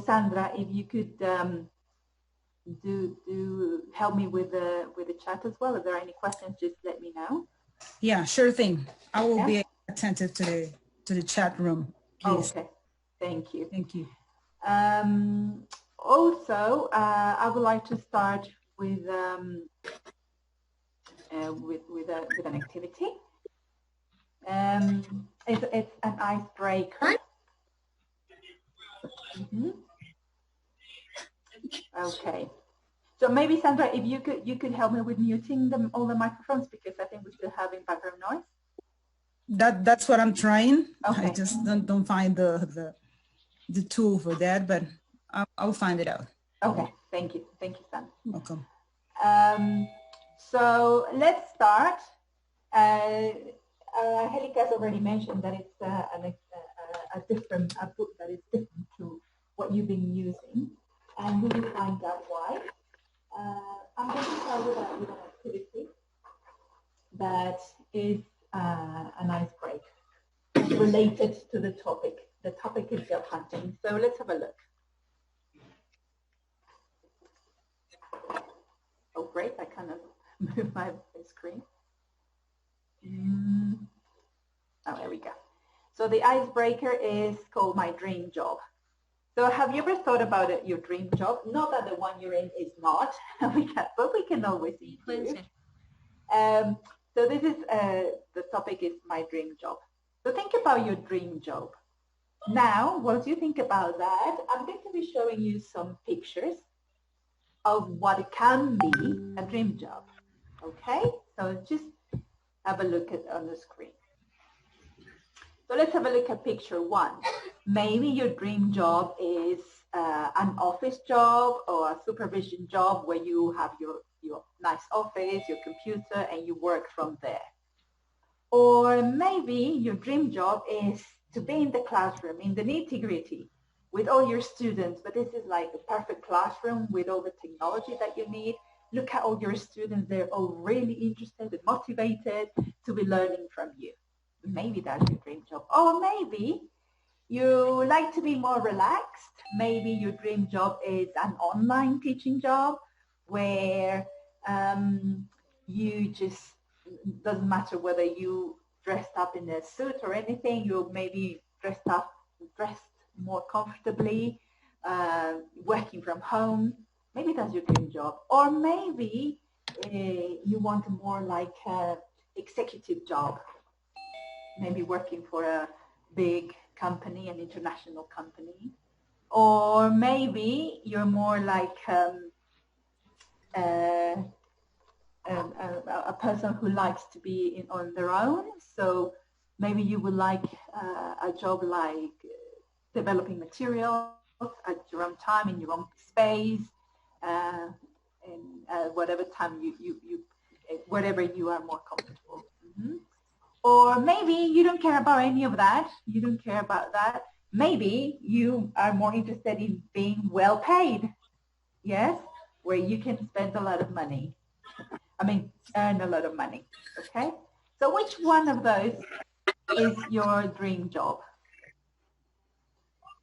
Sandra, if you could do help me with the chat as well. If there are any questions, just let me know. Yeah, sure thing. I will be attentive to the chat room, please. Okay, thank you. Thank you. Also, I would like to start with an activity. It's an icebreaker. Okay. So maybe Sandra, if you could help me with muting all the microphones, because I think we're still having background noise. That's what I'm trying. Okay. I just don't find the tool for that, but I'll find it out. Okay. Thank you, Sandra. Welcome. So let's start. Angelica has already mentioned that it's a book that is different to what you've been using, and we will find out why. I'm going to start with an activity that is an icebreaker related to the topic. The topic is job hunting. So let's have a look. Oh, great. I kind of move my screen. Oh, there we go. So the icebreaker is called My Dream Job. So have you ever thought about it, your dream job? Not that the one you're in is not, but we can always improve. So this is, the topic is my dream job. So think about your dream job. Now, once you think about that, I'm going to be showing you some pictures of what it can be a dream job. Okay, so just have a look at on the screen. So let's have a look at picture one. Maybe your dream job is an office job or a supervision job where you have your nice office, your computer, and you work from there. Or maybe your dream job is to be in the classroom, in the nitty-gritty, with all your students, but this is like a perfect classroom with all the technology that you need. Look at all your students, they're all really interested and motivated to be learning from you. Maybe that's your dream job. Or maybe you like to be more relaxed. Maybe your dream job is an online teaching job where you just, doesn't matter whether you dressed up in a suit or anything, you maybe dressed more comfortably, working from home. Maybe that's your dream job. Or maybe you want a more like executive job, maybe working for a big company, an international company. Or maybe you're more like a person who likes to be on their own. So maybe you would like a job like developing materials at your own time, in your own space, and whatever time whatever you are more comfortable. Or maybe you don't care about any of that. You don't care about that. Maybe you are more interested in being well paid. Yes, where you can spend a lot of money. I mean, earn a lot of money. Okay. So which one of those is your dream job?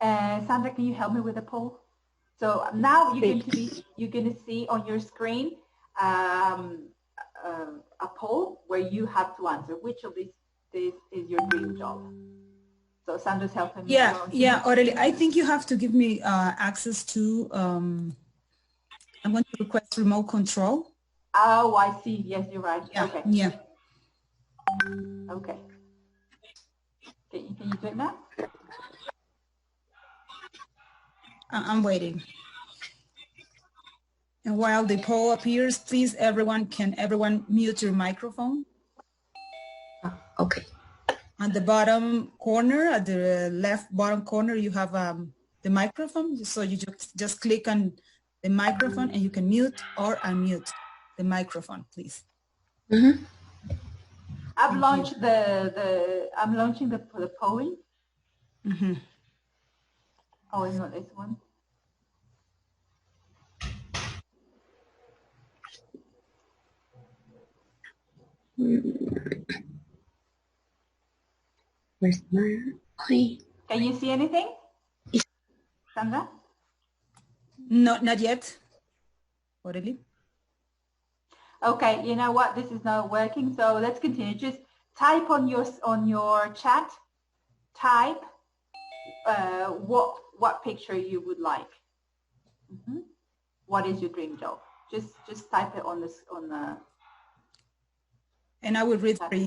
Sandra, can you help me with the poll? So now you're going to see on your screen a poll where you have to answer which of these is your dream job. So Sandra's helping me. Yeah, Aurelie, I think you have to give me access to, I'm going to request remote control. Oh, I see. Yes, you're right. Yeah. Okay. Yeah. Okay. Can you do it now? I'm waiting. And while the poll appears, please, can everyone mute your microphone? Okay. At the bottom corner, at the left bottom corner, you have the microphone. So you just click on the microphone and you can mute or unmute the microphone, please. Mm-hmm. I'm launching the polling. Mm-hmm. Oh, it's not this one. Where's my? Can you see anything, Sandra? Not yet. Already. Okay, you know what? This is not working, so let's continue. Just type on your chat. Type what picture you would like. What is your dream job? Just type it on this on the. And I will read for you.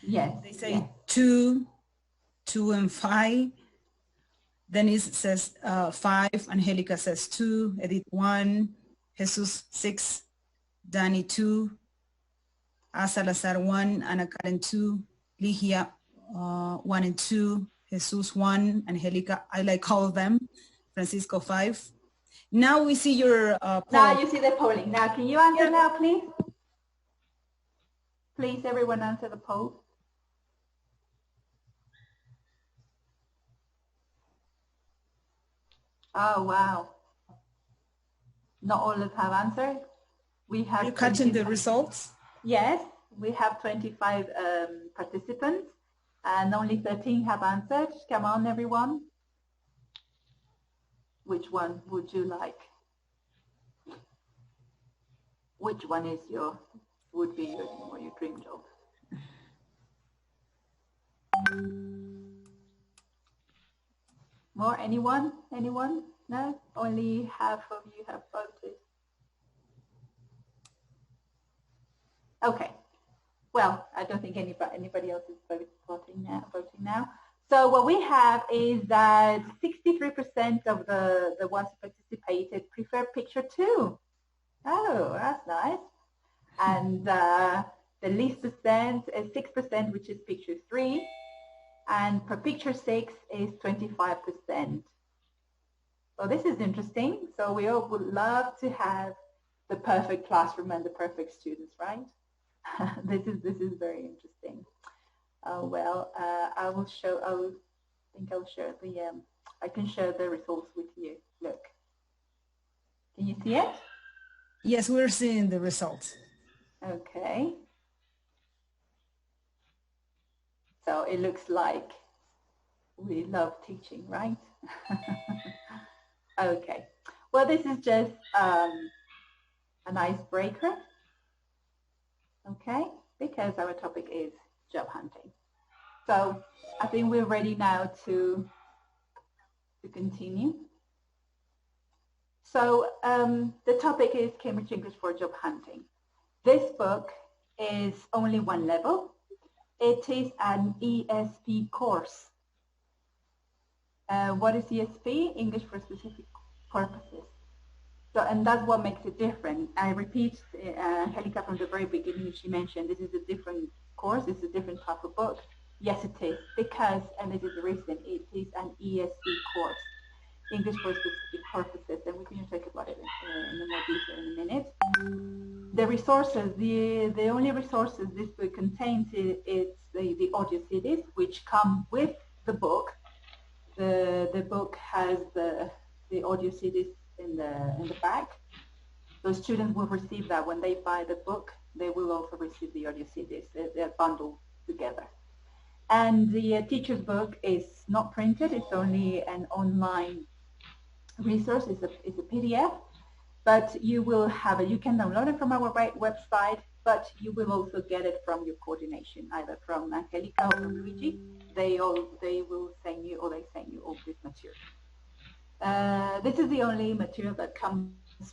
Yes. They say yes. 2, 2 and 5. Denise says 5. Angelica says 2. Edith 1. Jesus 6. Danny 2. Salazar 1. Ana Karen 2. Ligia 1 and 2. Jesus 1. Angelica, I like all of them. Francisco 5. Now we see your poll. Now you see the polling. Now can you answer now, please? Please, everyone answer the poll. Oh, wow. Not all of us have answered. We have. Are you catching the results? Yes, we have 25 participants and only 13 have answered. Come on, everyone. Which one would you like? Which one is would be your dream job? More? Anyone? Anyone? No? Only half of you have voted. Okay. Well, I don't think anybody else is voting now. So what we have is that 63% of the ones who participated prefer picture 2. Oh, that's nice. And the least percent is 6%, which is picture 3. And for picture 6 is 25%. So this is interesting. So we all would love to have the perfect classroom and the perfect students, right? This is very interesting. Well, I will show. I can share the results with you. Look, can you see it? Yes, we're seeing the results. Okay. So it looks like we love teaching, right? Okay. Well, this is just an icebreaker. Okay, because our topic is job hunting. So I think we're ready now to continue. So the topic is Cambridge English for Job Hunting. This book is only one level. It is an ESP course. What is ESP? English for Specific Purposes. So, and that's what makes it different. I repeat, Angelica from the very beginning, she mentioned this is a different course, it's a different type of book. Yes, it is, because, and this is the reason, it is an ESP course, English for Specific Purposes, and we can talk about it in more detail in a minute. The resources, the only resources this book contains is the audio CDs, which come with the book. The book has the audio CDs in the back. So students will receive that when they buy the book. They will also receive the audio CDs. They're bundled together. And the teacher's book is not printed. It's only an online resource. It's a PDF, but you will have it. You can download it from our website, but you will also get it from your coordination, either from Angelica or from Luigi. They will send you, or they send you all this material. This is the only material that comes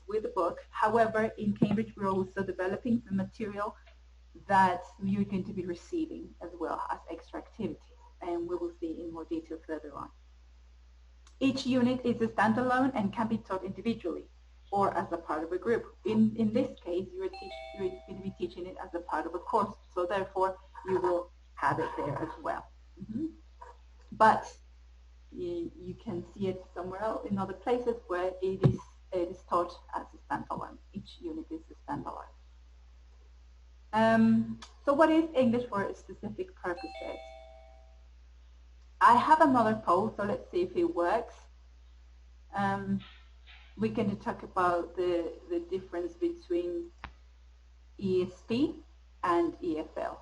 with the book. However, in Cambridge, we're also developing some material that you're going to be receiving as well as extra activities, and we will see in more detail further on. Each unit is a standalone and can be taught individually or as a part of a group. In this case, you're going to be teaching it as a part of a course, so therefore you will have it there as well. But you can see it somewhere else in other places where it is taught as a standalone. Each unit is a standalone. So what is English for Specific Purposes? I have another poll, so let's see if it works. We can talk about the difference between ESP and EFL.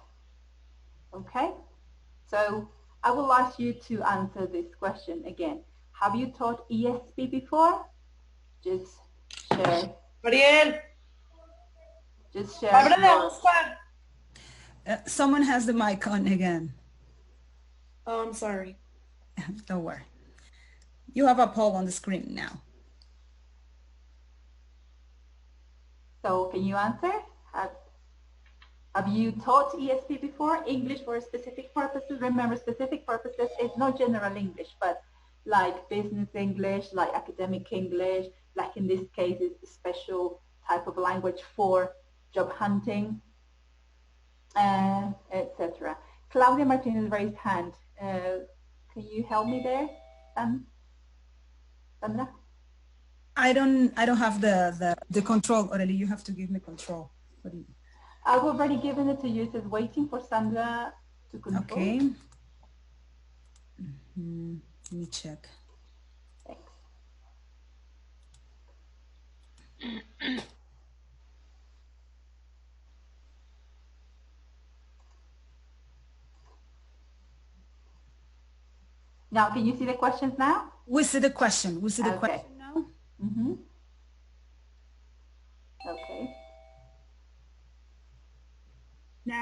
Okay, so I will ask you to answer this question again. Have you taught ESP before? just share. Mariel, Just share. ábrele a your- Oscar. Someone has the mic on again. Oh, I'm sorry. Don't worry. You have a poll on the screen now. So can you answer? Have you taught ESP before? English for specific purposes? Remember, specific purposes is not general English, but like business English, like academic English, like in this case, it's a special type of language for job hunting, etc. Claudia Martinez raised hand. Can you help me there, Sandra? I don't have the control, Aurelie. You have to give me control. I've already given it to you. It says waiting for Sandra to control. Okay. Let me check. Thanks. Now, can you see the questions now? We see the question. We see the Okay. question now. Mm-hmm. Okay. No,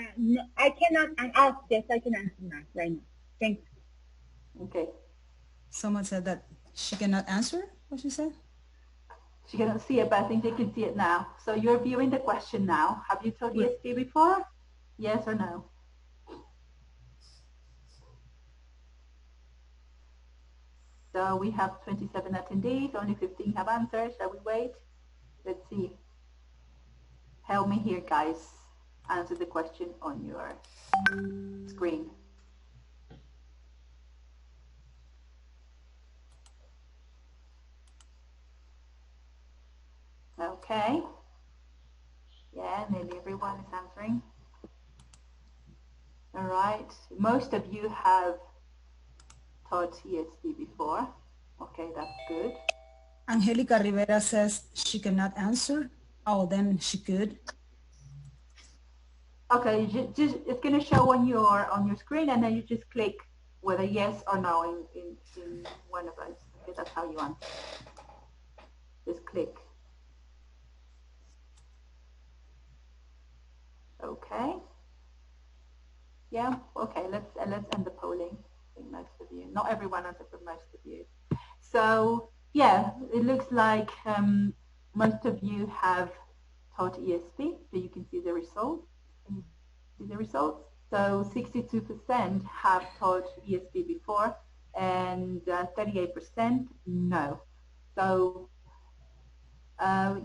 I cannot ask this. I can answer now, right now. Thanks. Okay. Someone said that she cannot answer what she said. She cannot see it, but I think they can see it now. So you're viewing the question now. Have you taught ESP before? Yes or no? So we have 27 attendees, only 15 have answered. Shall we wait? Let's see. Help me here, guys. Answer the question on your screen. Okay. Yeah, nearly everyone is answering. All right. Most of you have taught ESP before. Okay, that's good. Angelica Rivera says she cannot answer. Oh, then she could. Okay, just it's going to show on your screen, and then you just click whether yes or no in one of those. Okay, that's how you answer. Just click. Okay. Yeah. Okay. Let's end the polling. I think most of you, not everyone answered, but most of you. So yeah, it looks like most of you have taught ESP, so you can see the results. Can you see the results? So 62% have taught ESP before, and 38% no. So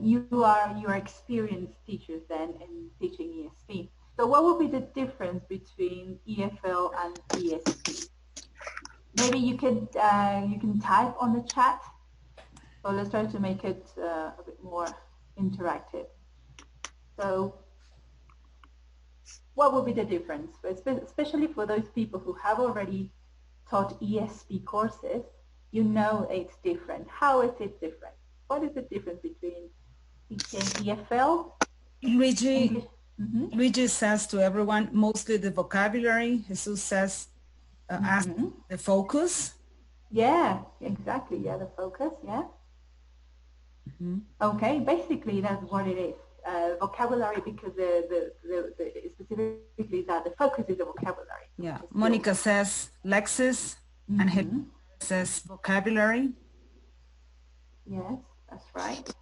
you are experienced teachers then in teaching ESP. So what would be the difference between EFL and ESP? Maybe you can type on the chat. So let's try to make it a bit more interactive. So what would be the difference, especially for those people who have already taught ESP courses? You know it's different. How is it different? What is the difference between teaching EFL? Luigi, Luigi says to everyone, mostly the vocabulary. Jesus says, ask the focus. Yeah, exactly. Yeah, the focus. Yeah. Okay, basically that's what it is. Vocabulary, because specifically that the focus is the vocabulary. Yeah. Monica says Lexis, and he says vocabulary. Yes, that's right.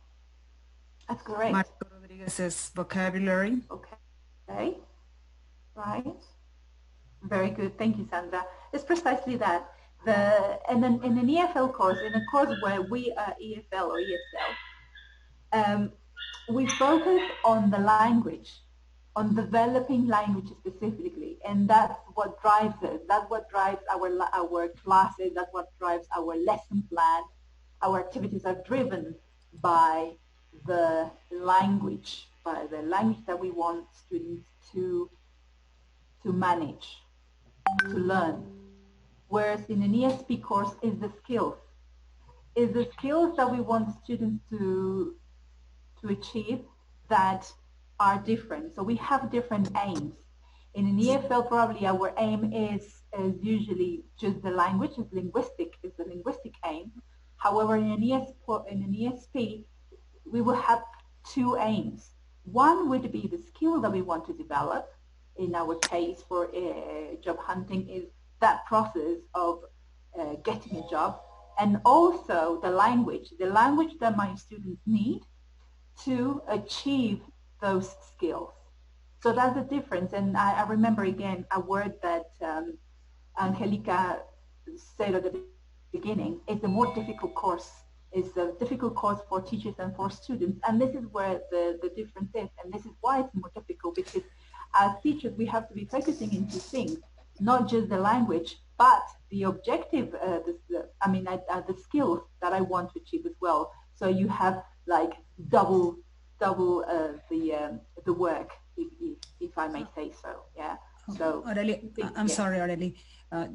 That's correct. Marco Rodriguez says vocabulary. Okay. Right. Very good. Thank you, Sandra. It's precisely that. And then in an EFL course, in a course where we are EFL or ESL, we focus on the language, on developing language specifically, and that's what drives us. That's what drives our classes. That's what drives our lesson plan. Our activities are driven by the language that we want students to manage, to learn. Whereas in an ESP course is the skills. Is the skills that we want students to achieve that are different. So we have different aims. In an EFL, probably our aim is usually just the language, is the linguistic aim. However, in an ESP, we will have two aims. One would be the skill that we want to develop. In our case for job hunting is that process of getting a job, and also the language that my students need to achieve those skills. So that's the difference. And I remember again a word that Angelica said at the beginning, it's a more difficult course. It's a difficult course for teachers and for students. And this is where the difference is. And this is why it's more difficult, because as teachers, we have to be focusing into things, not just the language, but the objective, the skills that I want to achieve as well. So you have like double the work, if I may say so. Yeah. So Aurelie, I'm sorry, Aurelie.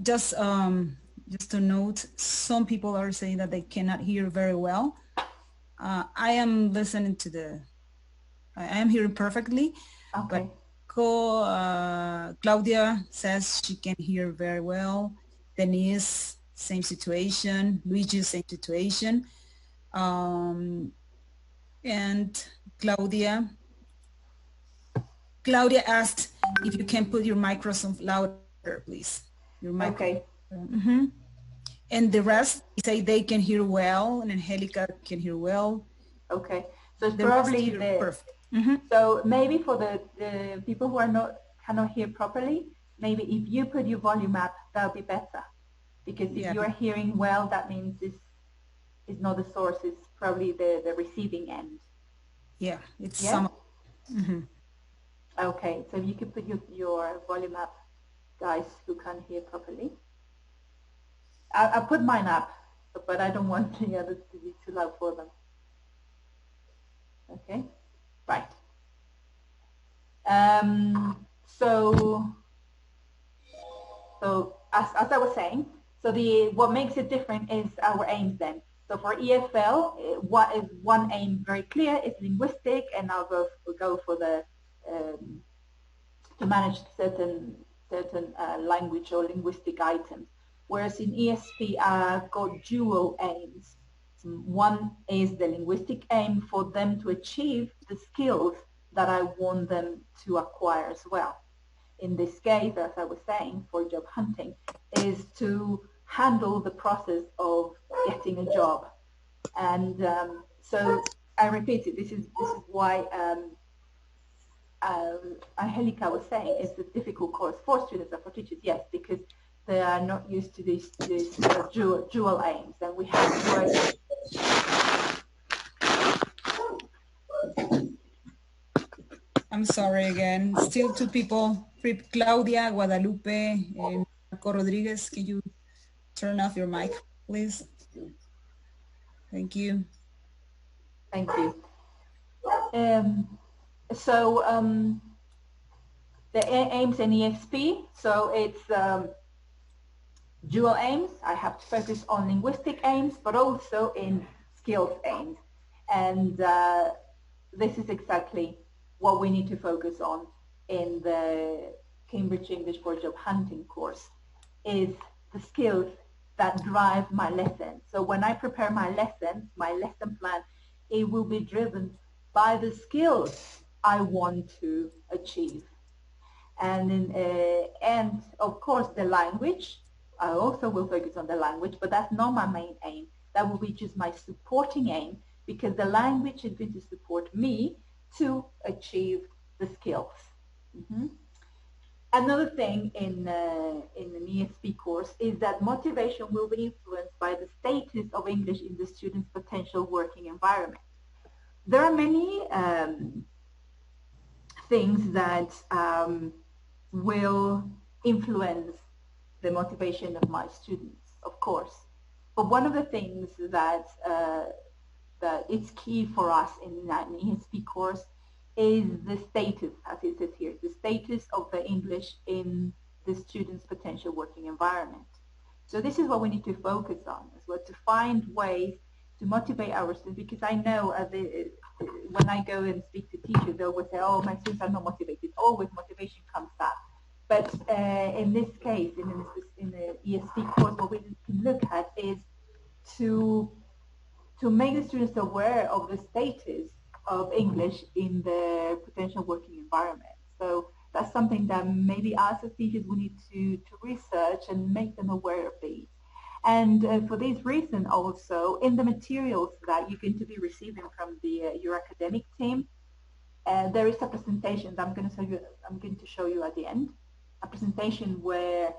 Just to note, some people are saying that they cannot hear very well. I am listening to I am hearing perfectly. Okay. But Claudia says she can hear very well. Denise, same situation. Luigi, same situation. And Claudia asked if you can put your microphone louder, please. Your mic. Okay. Mm-hmm. And the rest say they can hear well, and Angelica can hear well. Okay. So it's probably perfect. Mm-hmm. So maybe for the people who cannot hear properly, maybe if you put your volume up, that'll be better. Because if you are hearing well, that means this is not the source, it's probably the receiving end. Yeah, it's some. Mm-hmm. Okay, so if you could put your volume up, guys who can't hear properly. I put mine up, but I don't want the others to be too loud for them. Okay, right. So as I was saying, so what makes it different is our aims then. So for EFL, what is one aim very clear is linguistic, and I'll go for the to manage certain language or linguistic items. Whereas in ESP, I've got dual aims. One is the linguistic aim for them to achieve the skills that I want them to acquire as well. In this case, as I was saying, for job hunting, is to handle the process of getting a job. And so I repeat it, this is why Angelica was saying it's a difficult course for students and for teachers, yes, because they are not used to these dual aims, and we have to work. I'm sorry again. Still two people. Claudia, Guadalupe, and Marco Rodriguez. Can you turn off your mic, please? Thank you. Thank you. The aims in ESP, so it's dual aims. I have to focus on linguistic aims, but also in skills aims. And this is exactly what we need to focus on in the Cambridge English for Job Hunting course, is the skills that drive my lesson. So when I prepare my lesson plan, it will be driven by the skills I want to achieve. And of course the language, I also will focus on the language, but that's not my main aim. That will be just my supporting aim, because the language is going to support me to achieve the skills. Mm-hmm. Another thing in an ESP course is that motivation will be influenced by the status of English in the student's potential working environment. There are many things that will influence the motivation of my students, of course. But one of the things that is key for us in an ESP course is the status, as it says here, the status of the English in the student's potential working environment. So this is what we need to focus on as well, to find ways to motivate our students, because I know when I go and speak to teachers, they always say, oh, my students are not motivated. Always motivation comes up. But in this case, in the ESP course, what we can look at is to to make the students aware of the status of English in the potential working environment. So that's something that maybe us as teachers we need to research and make them aware of these. And for this reason also, in the materials that you're going to be receiving from your academic team, there is a presentation that I'm going to show you at the end, a presentation where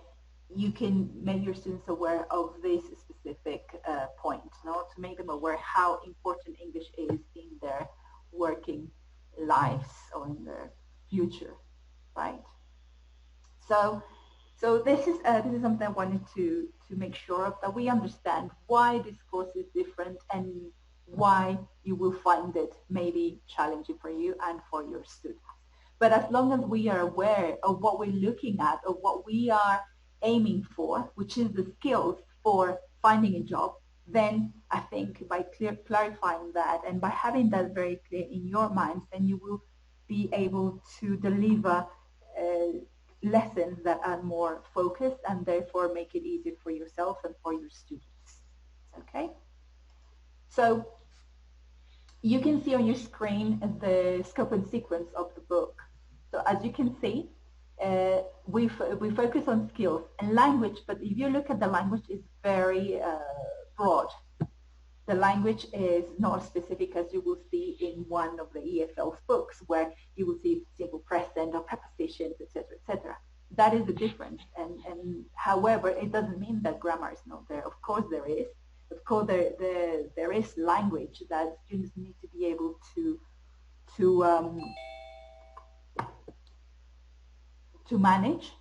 you can make your students aware of this specific point, to make them aware how important English is in their working lives or in their future, right? So this is something I wanted to make sure of, that we understand why this course is different and why you will find it maybe challenging for you and for your students. But as long as we are aware of what we're looking at, or what we are aiming for, which is the skills for finding a job, then I think by clarifying that and by having that very clear in your minds, then you will be able to deliver lessons that are more focused and therefore make it easier for yourself and for your students. Okay? So you can see on your screen the scope and sequence of the book. So as you can see, we focus on skills and language, but if you look at the language, it's very broad. The language is not specific, as you will see in one of the EFL's books, where you will see simple present or prepositions, etc., etc. That is the difference. And however, it doesn't mean that grammar is not there. Of course there is. Of course there is language that students need to be able to manage,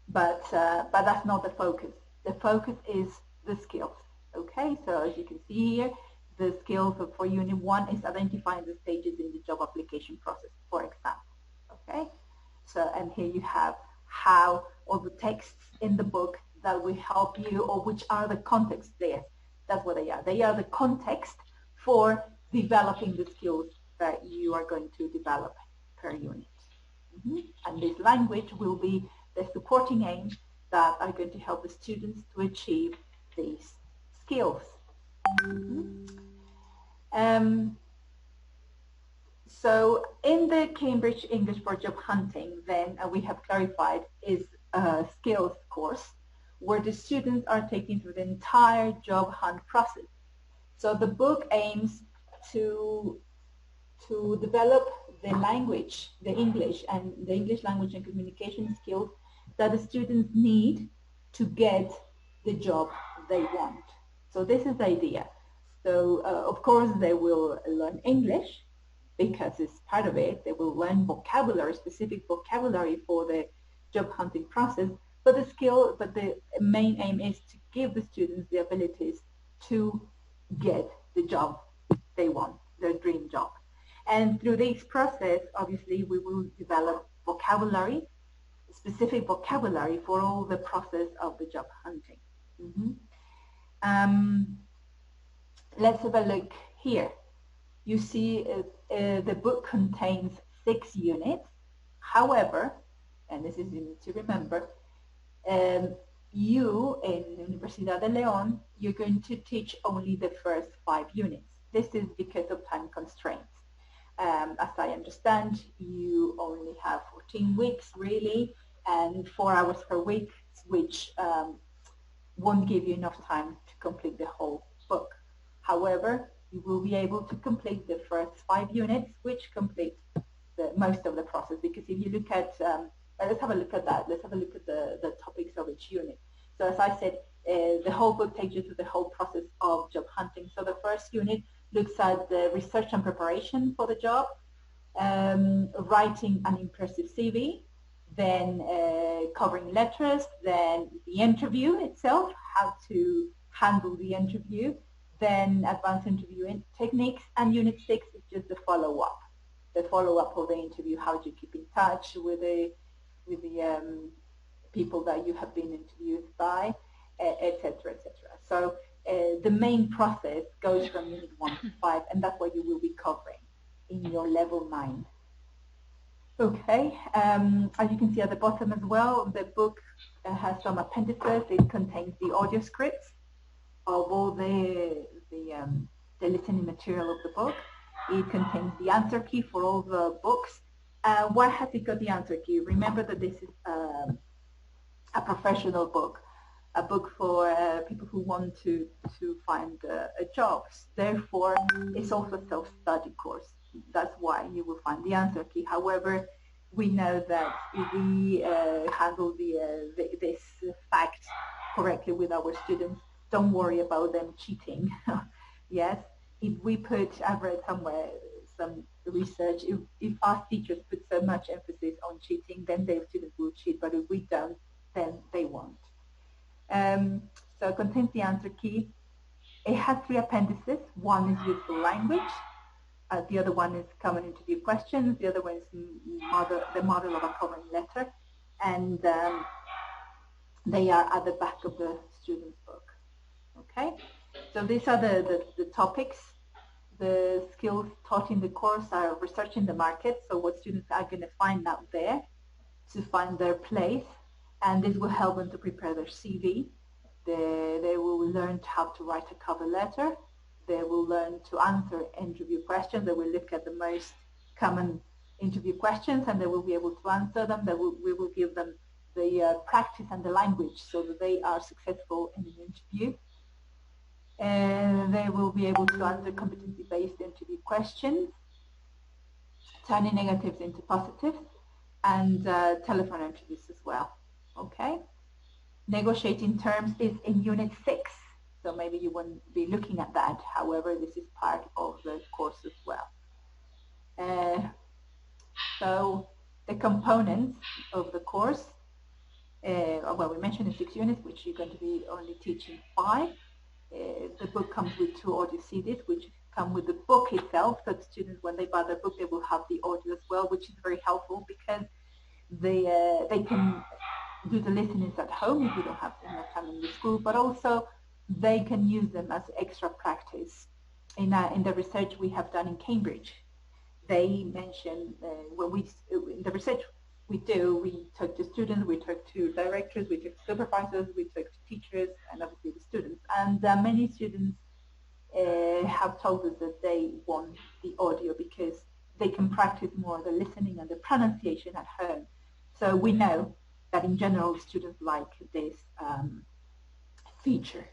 but that's not the focus. The focus is the skills. Okay, so as you can see here, the skills for Unit 1 is identifying the stages in the job application process, for example. Okay, so and here you have how all the texts in the book that will help you, or which are the contexts there. That's what they are. They are the context for developing the skills that you are going to develop per unit. And this language will be the supporting aims that are going to help the students to achieve these skills. So in the Cambridge English for Job Hunting, then we have clarified is a skills course where the students are taking through the entire job hunt process. So the book aims to develop the language, the English language and communication skills that the students need to get the job they want. So this is the idea. So of course they will learn English because it's part of it. They will learn vocabulary, specific vocabulary for the job hunting process. But the main aim is to give the students the abilities to get the job they want, their dream job. And through this process, obviously, we will develop vocabulary, specific vocabulary for all the process of the job hunting. Let's have a look here. You see the book contains 6 units. However, and this is you need to remember, you in Universidad de León, you're going to teach only the first 5 units. This is because of time constraints. As I understand, you only have 14 weeks really, and 4 hours per week, which won't give you enough time to complete the whole book. However, you will be able to complete the first 5 units, which complete most of the process. Because if you look at, let's have a look at that. Let's have a look at the topics of each unit. So as I said, the whole book takes you through the whole process of job hunting. So the first unit looks at the research and preparation for the job, writing an impressive CV, then covering letters, then the interview itself, how to handle the interview, then advanced interviewing techniques, and Unit 6 is just the follow-up. The follow-up of the interview, how do you keep in touch with the people that you have been interviewed by, etc., etc. So the main process goes from Unit 1 to 5, and that's what you will be covering in your Level 9. Okay, as you can see at the bottom as well, the book has some appendices. It contains the audio scripts of all the the listening material of the book. It contains the answer key for all the books. Why has it got the answer key? Remember that this is a professional book, a book for people who want to find a job. Therefore, it's also a self-study course. That's why you will find the answer key. However, we know that if we handle this fact correctly with our students, don't worry about them cheating. Yes, if we put, I've read somewhere some research, if our teachers put so much emphasis on cheating, then their students will cheat, but if we don't, then they won't. So it contains the answer key. It has 3 appendices. One is useful language. The other one is common interview questions. The other one is the model of a common letter. And they are at the back of the student's book. Okay? So these are the topics. The skills taught in the course are researching the market. So what students are going to find out there to find their place. And this will help them to prepare their CV. They will learn how to write a cover letter. They will learn to answer interview questions. They will look at the most common interview questions and they will be able to answer them. We will give them the practice and the language so that they are successful in an interview. And they will be able to answer competency-based interview questions, turning negatives into positives, and telephone interviews as well. Okay? Negotiating terms is in Unit 6, so maybe you won't be looking at that. However, this is part of the course as well. So the components of the course, well, we mentioned the 6 units, which you're going to be only teaching 5. The book comes with 2 audio CDs, which come with the book itself, so the students, when they buy the book, they will have the audio as well, which is very helpful because they can do the listenings at home if you don't have enough time in the school, but also they can use them as extra practice. In the research we have done in Cambridge, they mention in the research we talk to students, we talk to directors, we talk to supervisors, we talk to teachers, and obviously the students. And many students have told us that they want the audio because they can practice more the listening and the pronunciation at home. So we know that in general students like this feature.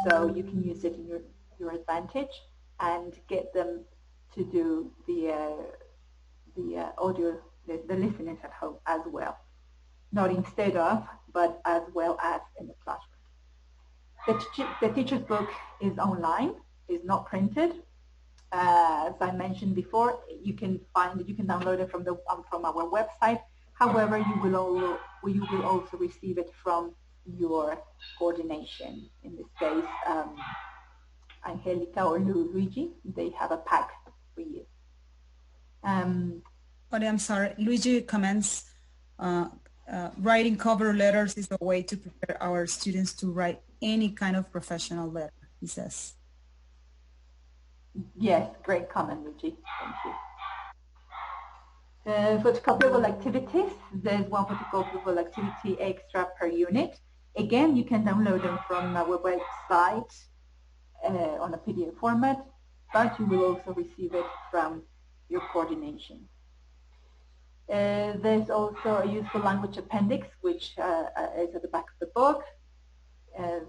So you can use it in your advantage and get them to do the audio, the listening at home as well. Not instead of, but as well as in the classroom. The teacher's book is online, is not printed. As I mentioned before, you can download it from our website. However, you will also receive it from your coordination. In this case, Angelica or Luigi, they have a pack for you. But I'm sorry, Luigi comments, writing cover letters is a way to prepare our students to write any kind of professional letter, he says. Yes, great comment, Luigi. Thank you. Photocopyable activities. There's one photocopyable activity extra per unit. Again, you can download them from our website on a PDF format, but you will also receive it from your coordination. There's also a useful language appendix, which is at the back of the book.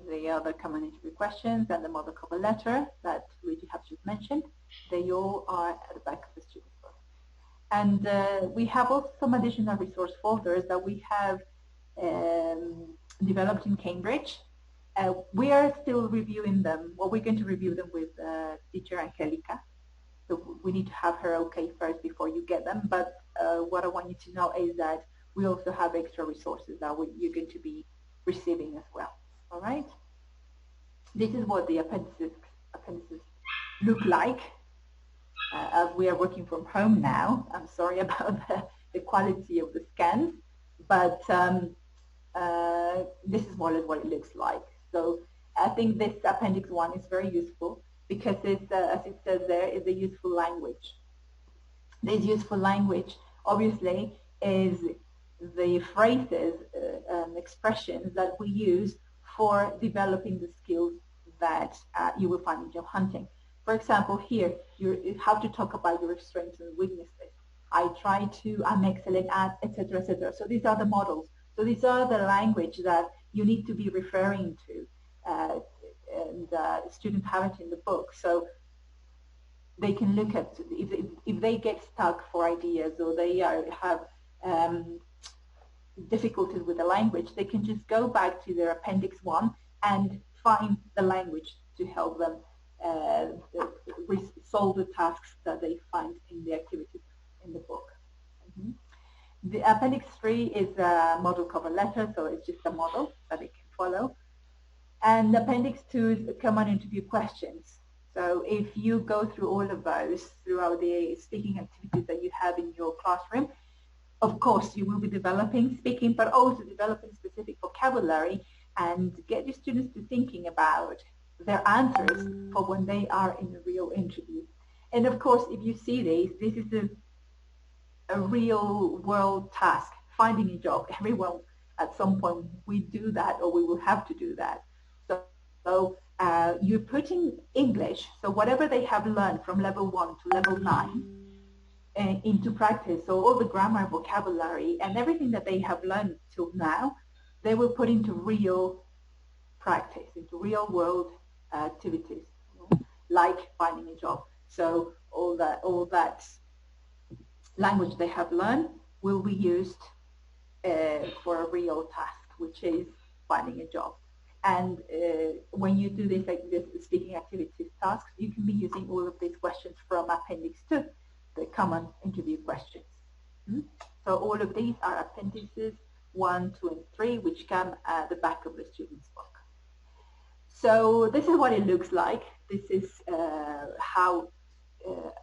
The other common interview questions and the model cover letter that Luigi has just mentioned, they all are at the back of the student's book. And we have also some additional resource folders that we have developed in Cambridge. We are still reviewing them. Well, we're going to review them with teacher Angelica. So we need to have her okay first before you get them. But what I want you to know is that we also have extra resources that you're going to be receiving as well. All right. This is what the appendices look like. As we are working from home now, I'm sorry about the quality of the scans, but this is more or less what it looks like. So I think this appendix 1 is very useful because it's, as it says there, is a useful language. This useful language obviously is the phrases and expressions that we use for developing the skills that you will find in job hunting. For example, here, you have to talk about your strengths and weaknesses. I'm excellent at, etc., etc. So these are the models. So these are the language that you need to be referring to, and students have it in the book. So they can look at, if they get stuck for ideas or they have difficulties with the language, they can just go back to their Appendix 1 and find the language to help them solve the tasks that they find in the activities in the book. The Appendix 3 is a model cover letter, so it's just a model that they can follow. And Appendix 2 is common interview questions. So if you go through all of those throughout the speaking activities that you have in your classroom, of course you will be developing speaking, but also developing specific vocabulary and get your students to thinking about their answers for when they are in a real interview. And of course, if you see this is a real world task, finding a job. Everyone at some point we do that, or we will have to do that. So you're putting English, so whatever they have learned from level 1 to level 9 into practice. So all the grammar, vocabulary, and everything that they have learned till now, they will put into real practice, into real world activities, like finding a job. So all that language they have learned will be used for a real task, which is finding a job. And when you do this speaking activities tasks, you can be using all of these questions from Appendix 2, the common interview questions. So all of these are Appendices 1, 2, and 3, which come at the back of the student's book. So this is what it looks like. This is how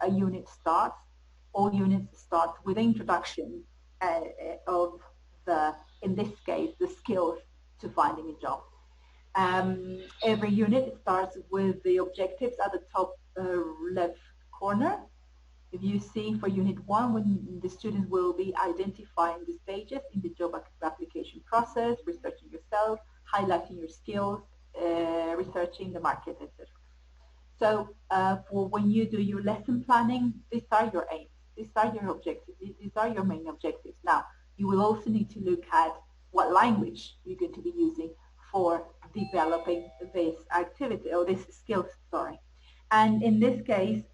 a unit starts. All units start with the introduction of in this case, the skills to finding a job. Every unit starts with the objectives at the top left corner. If you see for Unit 1, when the student will be identifying the stages in the job application process, researching yourself, highlighting your skills, researching the market, etc. So for when you do your lesson planning, these are your aims, these are your objectives, these are your main objectives. Now, you will also need to look at what language you're going to be using for developing this activity, or this skills, sorry. And in this case,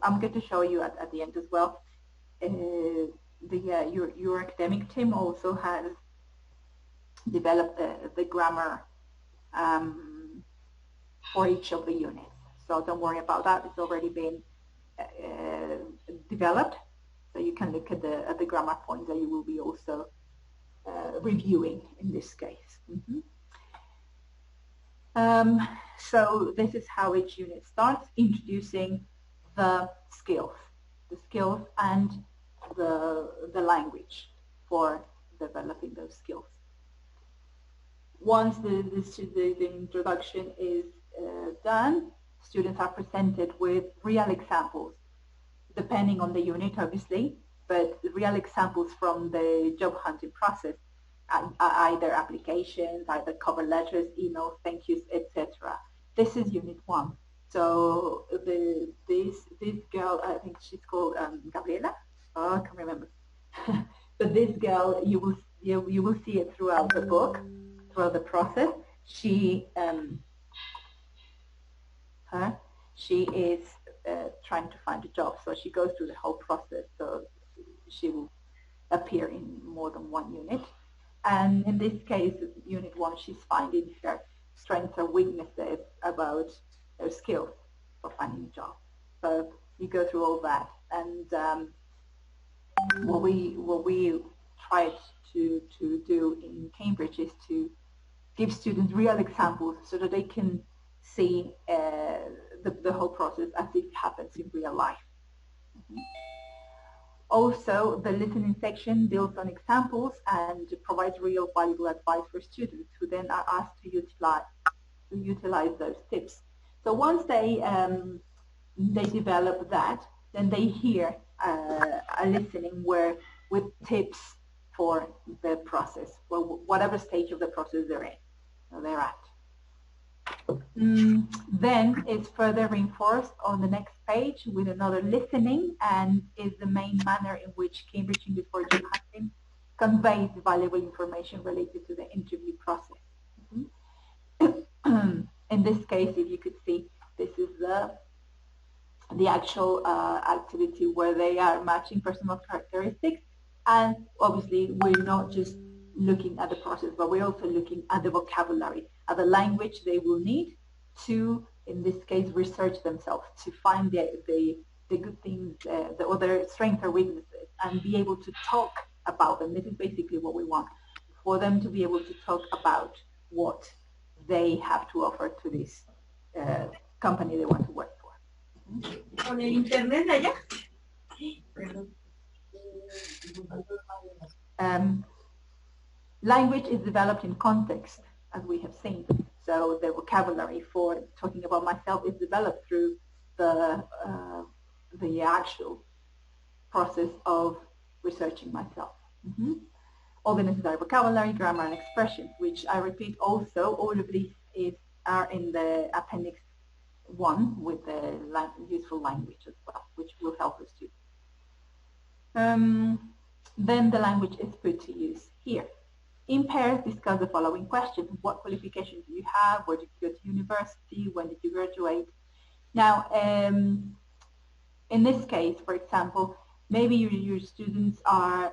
I'm going to show you at the end as well, your academic team also has developed the grammar for each of the units. So don't worry about that, it's already been developed. So you can look at the grammar points that you will be also reviewing in this case. So this is how each unit starts, introducing the skills and the language for developing those skills. Once the introduction is done, students are presented with real examples, depending on the unit obviously, but real examples from the job hunting process, either applications, either cover letters, emails, thank yous, etc. This is Unit 1. So this girl, I think she's called Gabriela. Oh, I can't remember. But this girl, you will see it throughout the book, throughout the process. She is trying to find a job, so she goes through the whole process. So she will appear in more than one unit. And in this case, Unit 1, she's finding her strengths or weaknesses about her skills for finding a job. So you go through all that. And what we tried to do in Cambridge is to give students real examples so that they can see the whole process as it happens in real life. Also, the listening section builds on examples and provides real valuable advice for students who then are asked to utilize those tips. So once they develop that, then they hear a listening with tips for the process, well, whatever stage of the process they're at. Then it's further reinforced on the next page with another listening, and is the main manner in which Cambridge English for Job Hunting conveys valuable information related to the interview process. In this case, if you could see, this is the actual activity where they are matching personal characteristics, and obviously we're not just looking at the process, but we're also looking at the vocabulary, at the language they will need to, in this case, research themselves, to find the good things, the other strengths or weaknesses, and be able to talk about them. This is basically what we want, for them to be able to talk about what they have to offer to this company they want to work for. Con el internet de allá. Language is developed in context, as we have seen. So the vocabulary for talking about myself is developed through the actual process of researching myself. All the necessary vocabulary, grammar, and expressions, which I repeat also, all of these are in the appendix 1 with the useful language as well, which will help the students. Then the language is put to use here. In pairs, discuss the following questions. What qualifications do you have? Where did you go to university? When did you graduate? Now, in this case, for example, maybe your students are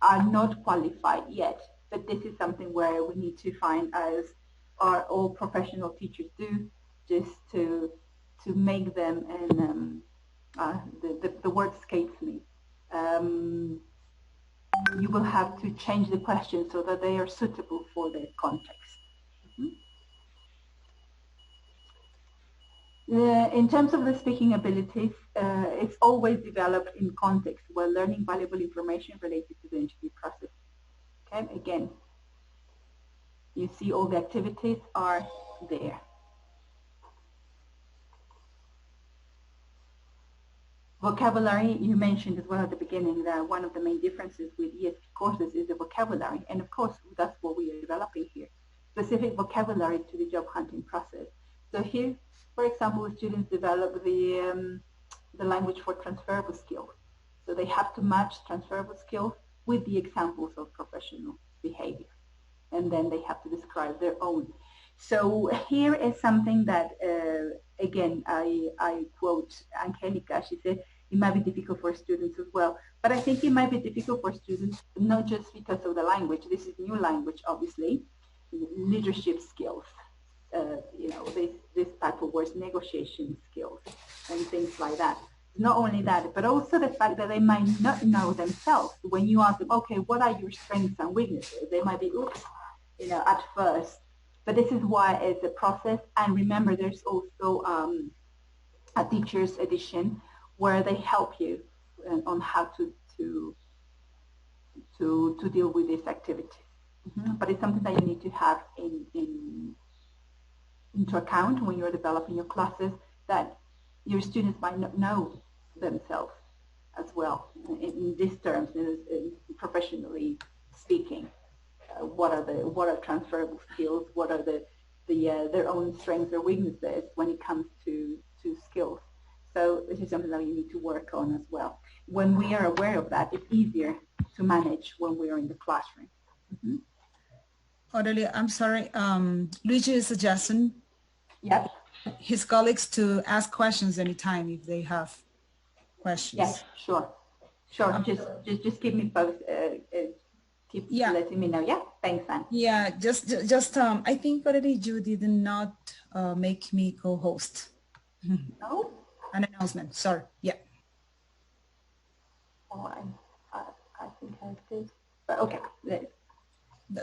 not qualified yet, but this is something where we need to find, as all professional teachers do, just to make them, and the word escapes me. You will have to change the question so that they are suitable for the context. In terms of the speaking abilities, it's always developed in context while learning valuable information related to the interview process. Okay, again, you see all the activities are there. Vocabulary, you mentioned as well at the beginning that one of the main differences with ESP courses is the vocabulary, and of course that's what we are developing here, specific vocabulary to the job hunting process. So here, for example, the students develop the language for transferable skills. So they have to match transferable skills with the examples of professional behavior, and then they have to describe their own. So here is something that, again, I quote Angelica. She said, it might be difficult for students as well. But I think it might be difficult for students, not just because of the language. This is new language, obviously. Leadership skills, you know, this type of words, negotiation skills, and things like that. Not only that, but also the fact that they might not know themselves. When you ask them, okay, what are your strengths and weaknesses? They might be, oops, you know, at first. But this is why it's a process. And remember, there's also a teacher's edition where they help you on how to deal with this activity. But it's something that you need to have into account when you're developing your classes, that your students might not know themselves as well in these terms, professionally speaking. What are transferable skills? What are their own strengths or weaknesses when it comes to skills? So this is something that you need to work on as well. When we are aware of that, it's easier to manage when we are in the classroom. Aurelia, I'm sorry. Luigi is suggesting his colleagues to ask questions anytime if they have questions. Yes, sure. Just keep me posted. Keep letting me know. Yeah, thanks, Anne. Yeah, just I think already you did not make me co-host. No? An announcement. Sorry. Yeah. Oh, I think I did. But okay.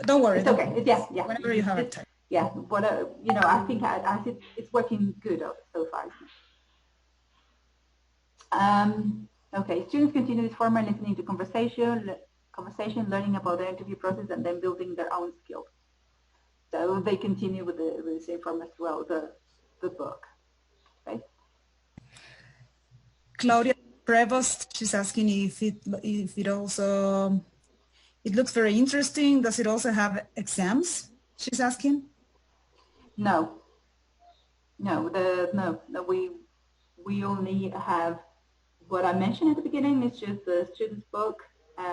Don't worry. It's okay. Yeah. Whenever you have time. Yeah, but you know, I think it's working good so far. Okay, students continue this format, listening to conversation, learning about the interview process, and then building their own skills. So they continue with the same format throughout the book. Okay. Claudia Prevost, she's asking if it also, it looks very interesting. Does it also have exams? She's asking. No, No, we only have what I mentioned at the beginning. It's just the student's book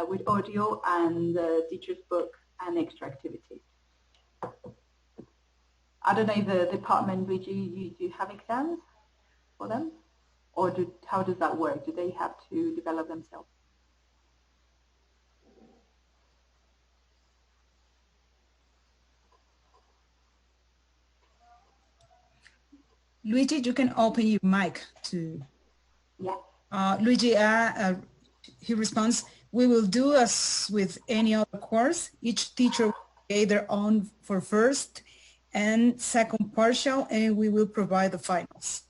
with audio and the teacher's book and extra activities. I don't know if the department, do you have exams for them? Or how does that work? Do they have to develop themselves? Luigi, you can open your mic to. Yeah. Luigi, he responds, we will do as with any other course. Each teacher will create their own for first and second partial, and we will provide the finals.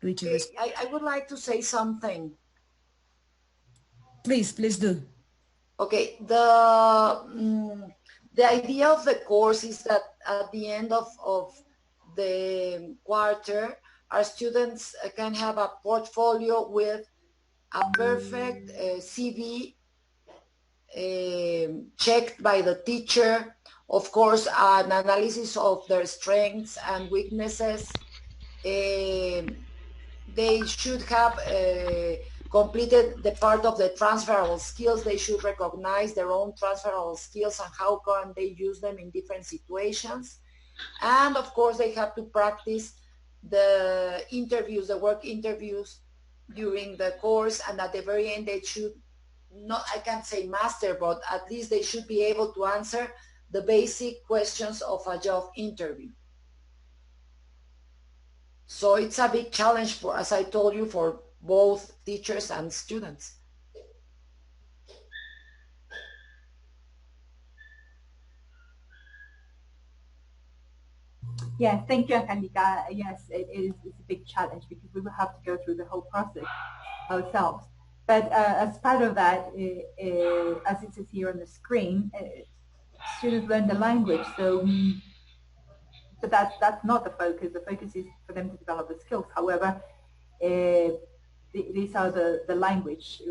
Luigi, I would like to say something. Please do. Okay, the idea of the course is that at the end of the quarter, our students can have a portfolio with a perfect CV checked by the teacher. Of course, an analysis of their strengths and weaknesses. They should have completed the part of the transferable skills. They should recognize their own transferable skills and how can they use them in different situations. And of course, they have to practice the interviews, the work interviews during the course. And at the very end, they should not, I can't say master, but at least they should be able to answer the basic questions of a job interview. So it's a big challenge for, as I told you, for both teachers and students. Yes, thank you, Angelica. Yes, it's a big challenge because we will have to go through the whole process ourselves. But as part of that, as it is here on the screen, students learn the language. So that's not the focus. The focus is for them to develop the skills. However, these are the language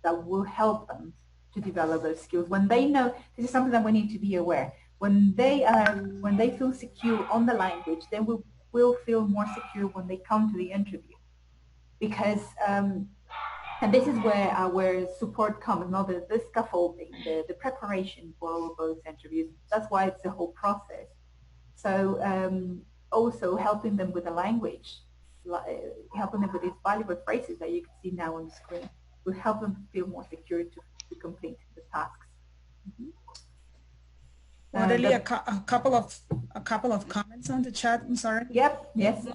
that will help them to develop those skills. When they know, this is something that we need to be aware. When they feel secure on the language, they will feel more secure when they come to the interview. Because and this is where our support comes, not the scaffolding, the preparation for all of those interviews. That's why it's the whole process. So also helping them with the language, helping them with these valuable phrases that you can see now on the screen, will help them feel more secure to complete the tasks. Mm-hmm. Really, a couple of comments on the chat. I'm sorry. Yep. Yes.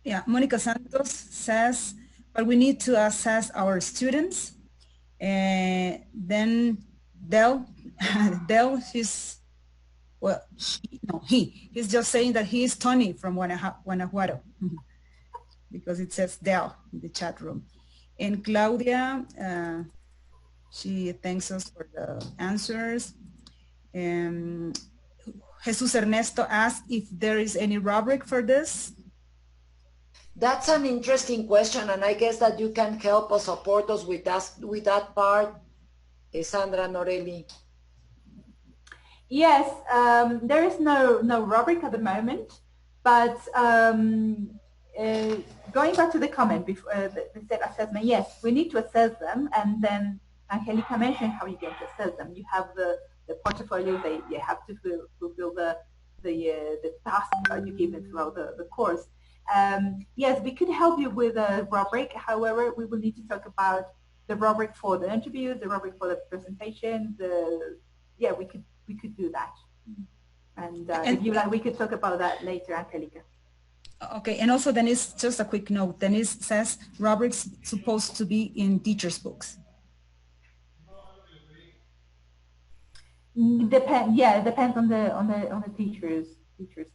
Yeah. Monica Santos says, but we need to assess our students. And then Del, she's, well, he's just saying that he is Tony from Guanajuato because it says Del in the chat room. And Claudia, she thanks us for the answers. Jesus Ernesto asked if there is any rubric for this. That's an interesting question, and I guess that you can help us, support us with that part, Sandra Norelli. Yes, there is no rubric at the moment, but going back to the comment before the assessment, yes, we need to assess them, and then Angelica mentioned how you're going to assess them. You have the portfolio, you have to fulfill the task that you given throughout the course. Yes, we could help you with a rubric. However, we will need to talk about the rubric for the interview, the rubric for the presentation. We could do that. And if you like, we could talk about that later, Angelica. Okay, and also Denise, just a quick note. Denise says rubrics supposed to be in teachers' books. It depends on the teacher's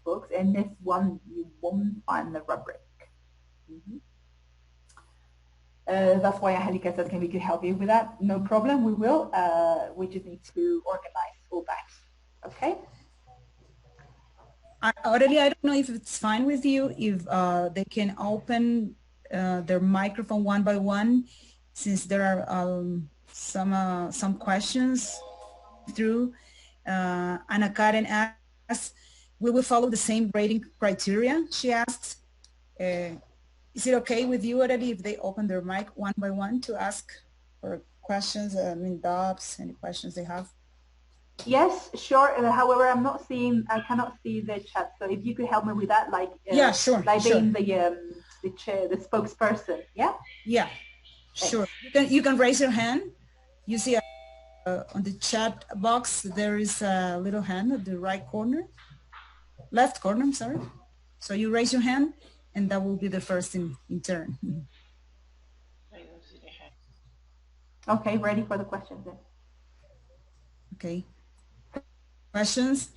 books, and this one you won't find the rubric. Mm-hmm. That's why Angelica says, can we help you with that? No problem, we will. We just need to organize all that. Okay. Aurelia, I don't know if it's fine with you if they can open their microphone one by one, since there are some questions through. Anna Karen asks, we will follow the same rating criteria, she asked, Is it okay with you already if they open their mic one by one to ask for questions, doubts, any questions they have? Yes, sure. However, I cannot see the chat. So if you could help me with that, like yeah, sure, like sure. being the chair, the spokesperson. Yeah. Yeah, sure. You can raise your hand. You see on the chat box there is a little hand at the right corner, left corner. I'm sorry. So you raise your hand, and that will be the first in turn. Okay, ready for the questions then. Okay. Questions?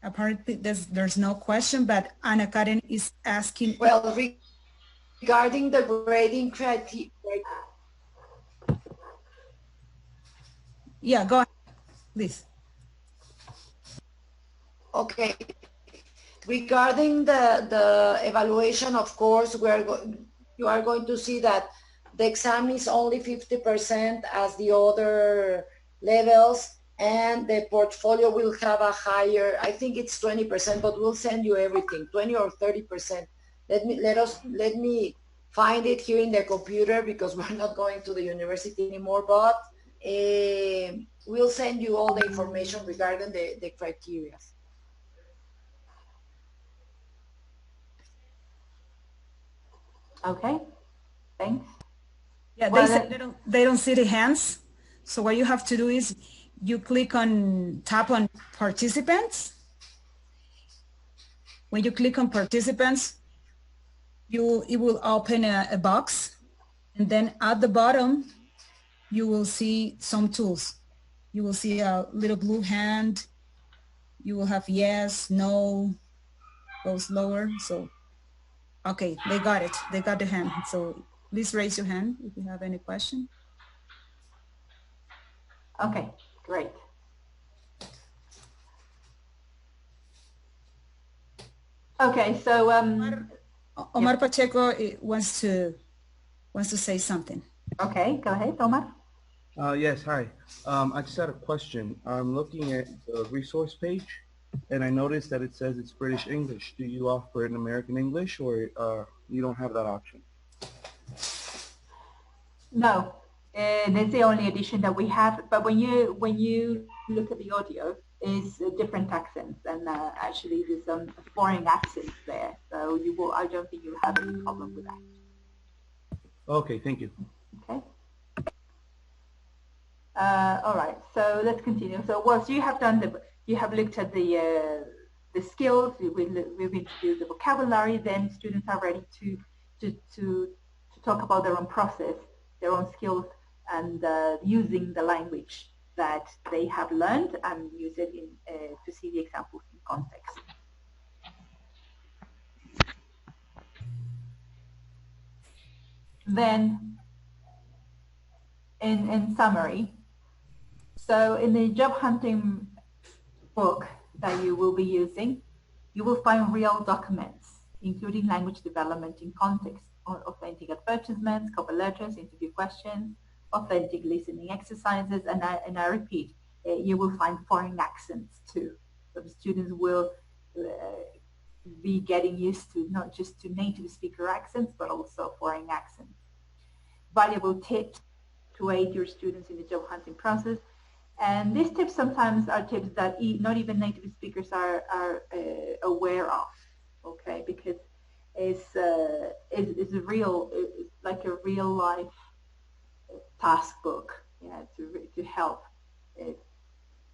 Apparently there's no question, but Anna Karen is asking. Well, regarding the grading criteria. Yeah, go ahead, please. Okay. Regarding the evaluation, of course, you are going to see that the exam is only 50% as the other levels, and the portfolio will have a higher, I think it's 20%, but we'll send you everything, 20 or 30%. Let me find it here in the computer because we're not going to the university anymore, but we'll send you all the information regarding the criteria. Okay, thanks. Yeah, Well, they said they don't see the hands. So what you have to do is you tap on participants. When you click on participants, it will open a box, and then at the bottom, you will see some tools. You will see a little blue hand. You will have yes, no, go slower. So, okay, they got it. They got the hand. So please raise your hand if you have any question. okay, great. Okay, so Omar Pacheco wants to say something. Okay, go ahead, Omar. Yes, hi. I just had a question. I'm looking at the resource page, and I noticed that it says it's British English. Do you offer it in American English, or you don't have that option? No, that's the only edition that we have. But when you look at the audio, is different accents, and actually there's some foreign accents there. So I don't think you have any problem with that. Okay, thank you. Okay. All right. So let's continue. So once you have looked at the skills, we've introduced the vocabulary. Then students are ready to talk about their own process, their own skills, and using the language that they have learned and use it to see the examples in context. Then, in summary, so in the job hunting book that you will be using, you will find real documents, including language development in context, authentic advertisements, cover letters, interview questions, authentic listening exercises, and I repeat, you will find foreign accents too. So the students will be getting used to not just to native speaker accents, but also foreign accents. Valuable tips to aid your students in the job hunting process. And these tips sometimes are tips that not even native speakers are aware of, okay? Because it's like a real life task book, yeah, to help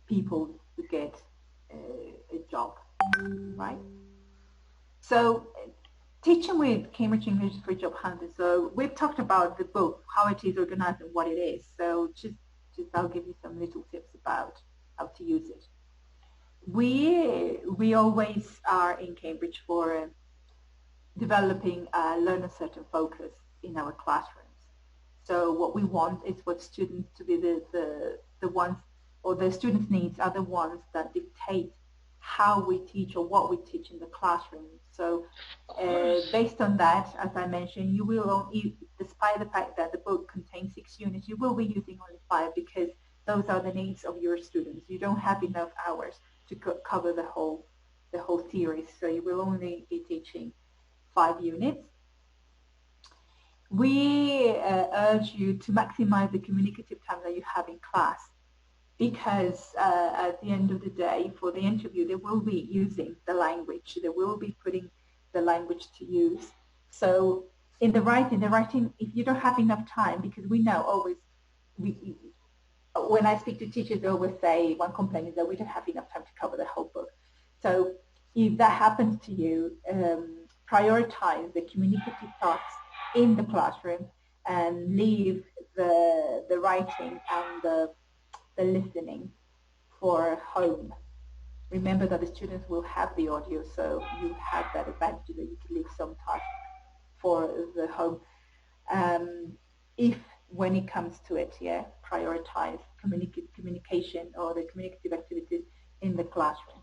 people to get a job, right? So teaching with Cambridge English for Job Hunting. So we've talked about the book, how it is organized and what it is. So just I'll give you some little tips about how to use it. We always are in Cambridge for developing a learner-centered focus in our classrooms. So what we want is for students to be the ones, or the students' needs are the ones that dictate how we teach or what we teach in the classroom. So based on that, as I mentioned, you will, despite the fact that the book contains 6 units, you will be using only 5 because those are the needs of your students. You don't have enough hours to cover the whole series, so you will only be teaching 5 units. We urge you to maximize the communicative time that you have in class, because at the end of the day, for the interview, they will be using the language. They will be putting the language to use. So in the writing, if you don't have enough time, because we know always, when I speak to teachers, they always say, one complaint is that we don't have enough time to cover the whole book. So if that happens to you, prioritize the communicative tasks in the classroom and leave the writing and the listening for home. Remember that the students will have the audio, so you have that advantage that you can leave some tasks for the home. If when it comes to it, prioritize communication or the communicative activities in the classroom.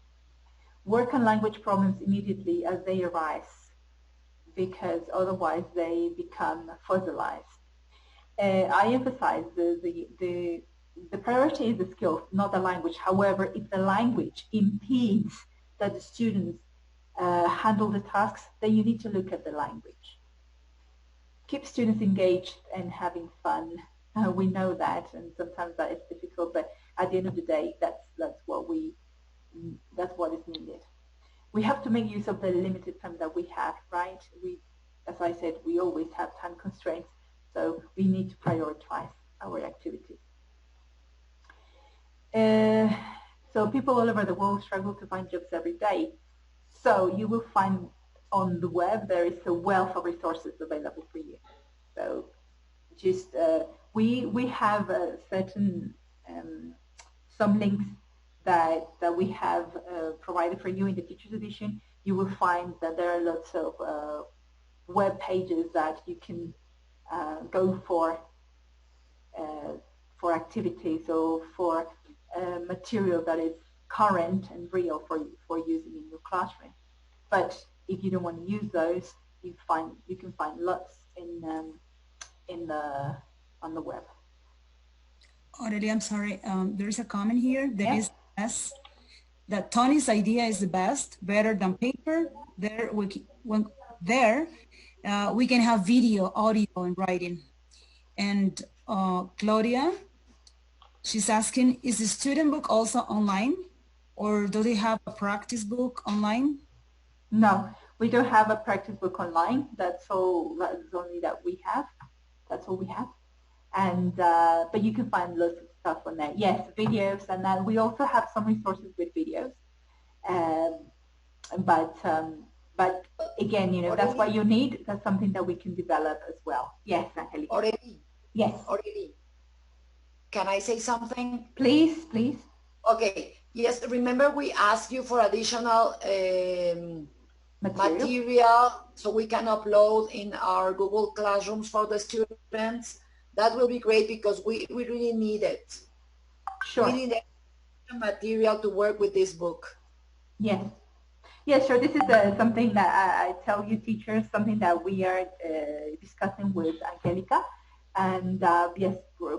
Work on language problems immediately as they arise, because otherwise they become fossilized. I emphasize the priority is the skills, not the language. However, if the language impedes that the students handle the tasks, then you need to look at the language. Keep students engaged and having fun. We know that, and sometimes that is difficult, but at the end of the day, that's what is needed. We have to make use of the limited time that we have, right? As I said, we always have time constraints, so we need to prioritize our activities. So people all over the world struggle to find jobs every day. So you will find on the web there is a wealth of resources available for you. So just we have certain some links that we have provided for you in the Teachers Edition. You will find that there are lots of web pages that you can go for activities or for material that is current and real for using in your classroom. But if you don't want to use those, you can find lots on the web. Aurelia, I'm sorry. There is a comment here. There is that Tony's idea is the best, better than paper. There we can have video, audio, and writing. And Claudia, she's asking, is the student book also online, or do they have a practice book online? No, we don't have a practice book online. That's all. That's only that we have. That's all we have. And but you can find lots of stuff on there. Yes, videos, and then we also have some resources with videos. But again, you know, that's what you need. That's something that we can develop as well. Yes, Angelica. Already. Yes. Already. Can I say something? Please, please. Okay. Yes. Remember, we asked you for additional material so we can upload in our Google Classrooms for the students. That will be great because we really need it. Sure. We need material to work with this book. Yes. Yes, sure. This is something that I tell you teachers, something that we are discussing with Angelica. And yes,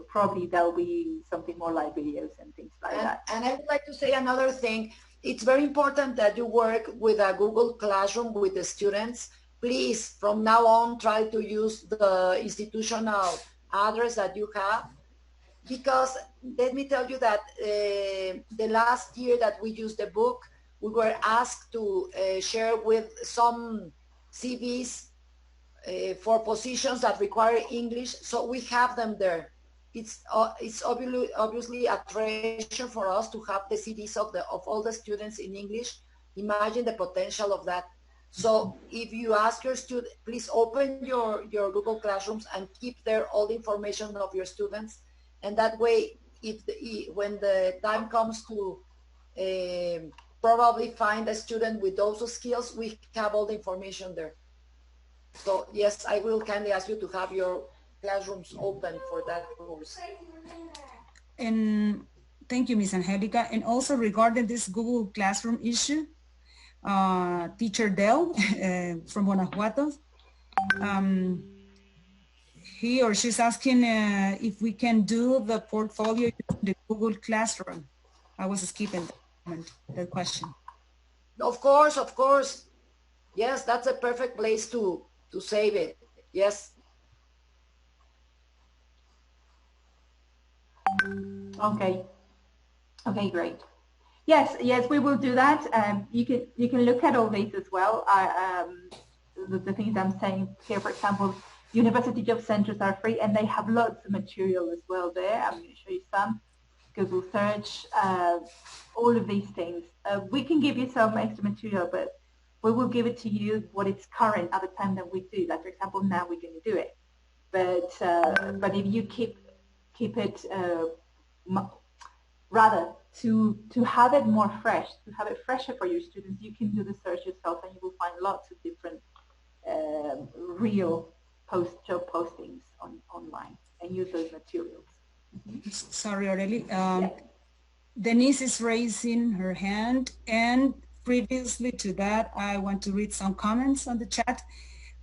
probably there'll be something more like videos and things like that. And I would like to say another thing. It's very important that you work with a Google Classroom with the students. Please, from now on, try to use the institutional address that you have, because let me tell you that the last year that we used the book, we were asked to share with some CVs for positions that require English, so we have them there. It's obviously a treasure for us to have the CVs of all the students in English. Imagine the potential of that. So if you ask your student, please open your Google Classrooms and keep there all the information of your students. And that way, when the time comes to probably find a student with those skills, we have all the information there. So yes, I will kindly ask you to have your classrooms open for that course. And thank you, Ms. Angelica. And also regarding this Google Classroom issue, Teacher Dell from Guanajuato, he or she's asking if we can do the portfolio using the Google Classroom. I was skipping that question. Of course, of course. Yes, that's a perfect place to save it. Yes. Okay. Okay, great. Yes, yes, we will do that. You can look at all these as well. The things I'm saying here, for example, University Job Centers are free and they have lots of material as well there. I'm going to show you some. Google search, all of these things. We can give you some extra material, but we will give it to you what is current at the time that we do. Like, for example, now we're going to do it. But if you keep it rather to have it more fresh, to have it fresher for your students, you can do the search yourself and you will find lots of different real job postings online and use those materials. Sorry, Aurelie. Denise is raising her hand, and previously to that, I want to read some comments on the chat.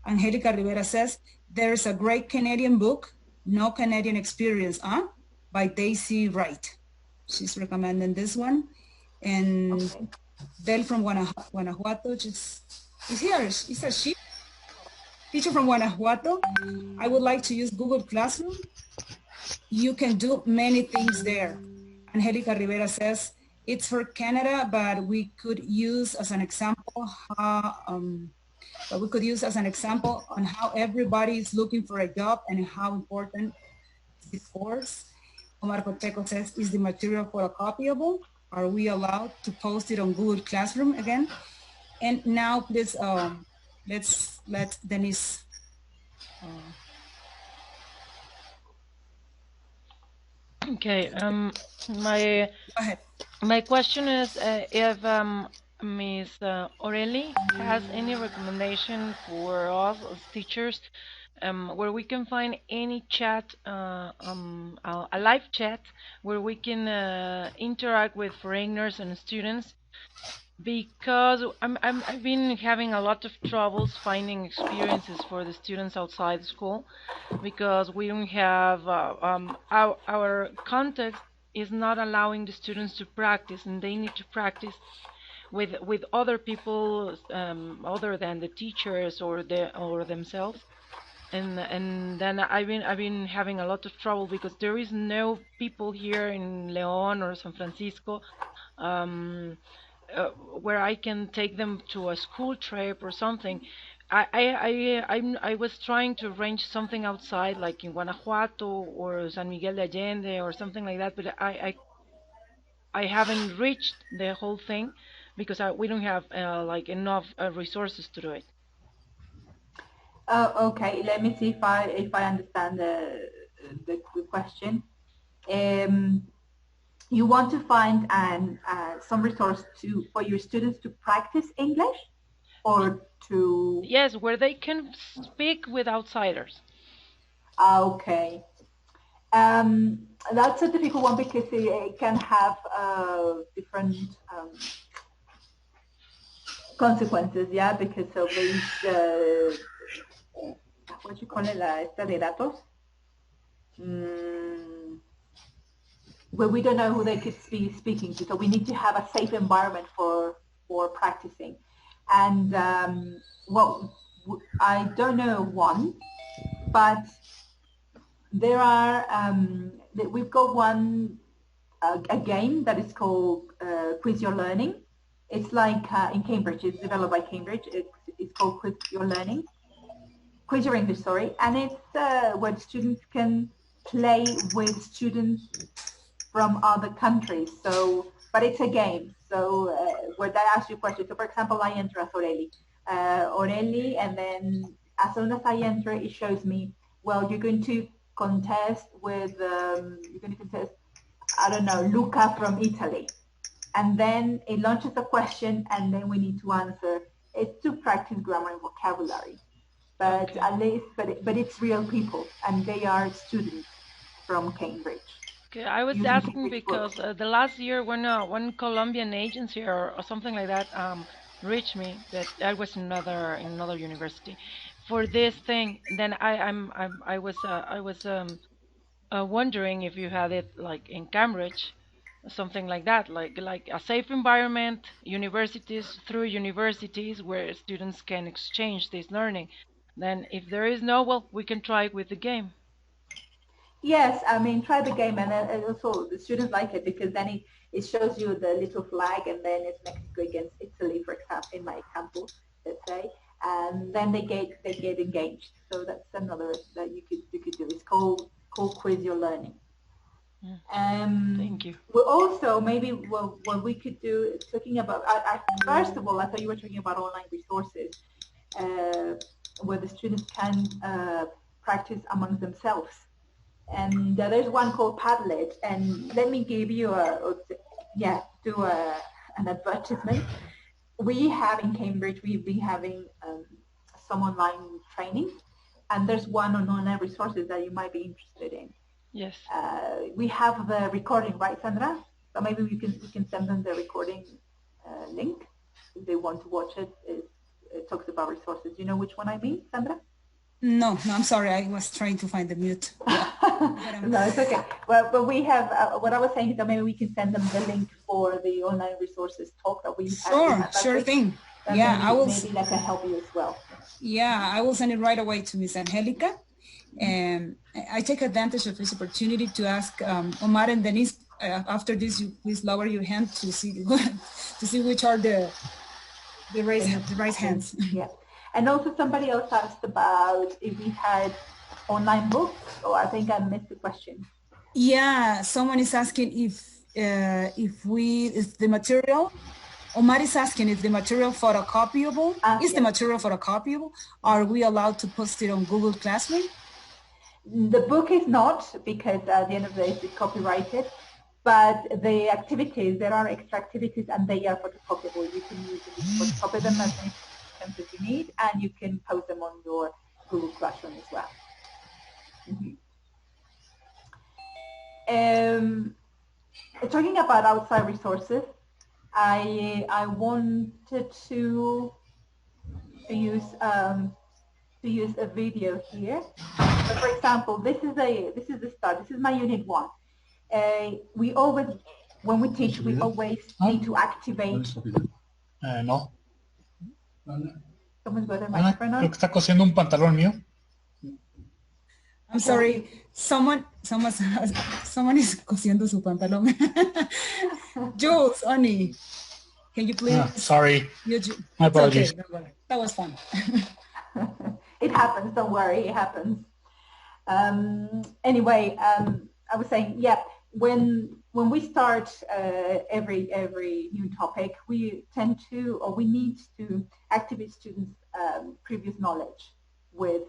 Angelica Rivera says, there's a great Canadian book, No Canadian Experience, by Daisy Wright. She's recommending this one. And okay. Belle from Guanajuato is here. Is a she? Teacher from Guanajuato. I would like to use Google Classroom. You can do many things there. Angelica Rivera says, it's for Canada, but we could use as an example on how everybody is looking for a job and how important is the course. Omar Coteco says, is the material photocopyable? Are we allowed to post it on Google Classroom again? And now please, let's let Denise. Okay, my question is if Ms. Aurelie has any recommendation for us as teachers where we can find any chat, a live chat, where we can interact with foreigners and students, because I've been having a lot of troubles finding experiences for the students outside school, because we don't have our context is not allowing the students to practice, and they need to practice with other people other than the teachers or themselves. And then I've been having a lot of trouble because there is no people here in León or San Francisco where I can take them to a school trip or something. I was trying to arrange something outside, like in Guanajuato or San Miguel de Allende or something like that, but I haven't reached the whole thing because we don't have like enough resources to do it. Okay, let me see if I understand the question. You want to find some resource for your students to practice English, or to... Yes, where they can speak with outsiders. Okay. That's a difficult one because it can have different consequences, yeah, because of these, what do you call it, esta de datos? Where we don't know who they could be speaking to, so we need to have a safe environment for practicing. And well, I don't know one, but there are, we've got one, a game that is called Quiz Your Learning. It's like in Cambridge, it's developed by Cambridge. It's called Quiz Your Learning. Quiz Your English, sorry. And it's where students can play with students from other countries. So, but it's a game. So where they ask you questions. So for example, I enter as Aurelie, and then as soon as I enter, it shows me, well, you're going to contest with, I don't know, Luca from Italy. And then it launches a question, and then we need to answer. It's to practice grammar and vocabulary. But okay. At least, but it's real people, and they are students from Cambridge. Okay, I was asking because the last year when one Colombian agency or something like that reached me that I was in another university for this thing. Then I was wondering if you had it like in Cambridge, something like that, like a safe environment, universities through universities where students can exchange this learning. Then if there is no, well, we can try with the game. Yes, I mean, try the game, and also the students like it because then it shows you the little flag, and then it's Mexico against Italy, for example, in my example, let's say, and then they get engaged. So that's another that you could do. It's called Quiz Your Learning. Thank you. We also maybe what we could do is talking about. First of all, I thought you were talking about online resources where the students can practice among themselves. And there's one called Padlet, and let me give you an advertisement. We have in Cambridge, we've been having some online training, and there's one on online resources that you might be interested in. Yes. We have the recording, right, Sandra? So maybe we can send them the recording link if they want to watch it. It talks about resources. You know which one I mean, Sandra? No, I'm sorry. I was trying to find the mute. Yeah. No, it's okay. Well, but we have, what I was saying is that maybe we can send them the link for the online resources talk that we have. Sure thing. Yeah, I will. Maybe that can help you as well. Yeah, I will send it right away to Miss Angelica. And I take advantage of this opportunity to ask Omar and Denise, after this, you please lower your hand to see which are the raised hands. Yeah. And also somebody else asked about if we had online books, or I think I missed the question. Yeah, someone is asking if the material, Omar is asking if the material photocopyable, the material photocopyable? Are we allowed to post it on Google Classroom? The book is not, because at the end of the day it's copyrighted, but the activities, there are extra activities and they are photocopyable. You can use them, photocopy them as many times as you need, and you can post them on your Google Classroom as well. Talking about outside resources, I wanted to use a video here. So for example, this is the start. This is my unit 1. We always, when we teach, we always need to activate. No. Someone's got a microphone on. Creo que está cosiendo un pantalón mío. I'm sorry. Someone is cosiendo su pantalón. Jules, Ani, can you please? Sorry. My apologies. Okay. That was fun. It happens. Don't worry. It happens. Anyway, I was saying, yeah. When we start every new topic, we tend to, or we need to activate students' previous knowledge with.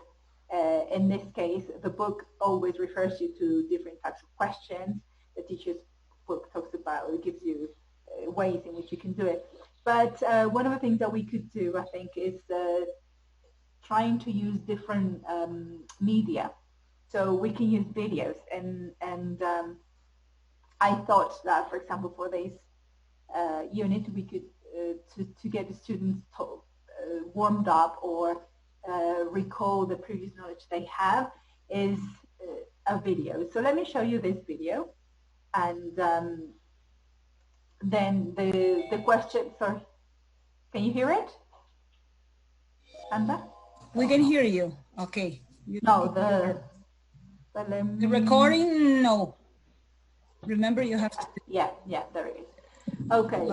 In this case, the book always refers you to different types of questions. The teacher's book talks about, it gives you ways in which you can do it. But one of the things that we could do, I think, is trying to use different media. So we can use videos, and I thought that, for example, for this unit, we could, to get the students warmed up or recall the previous knowledge they have, is a video. So let me show you this video, and then the question. Sorry, can you hear it, Sandra? We can hear you. Okay. No, the recording. No. Remember, you have to. Yeah, there it is. Okay,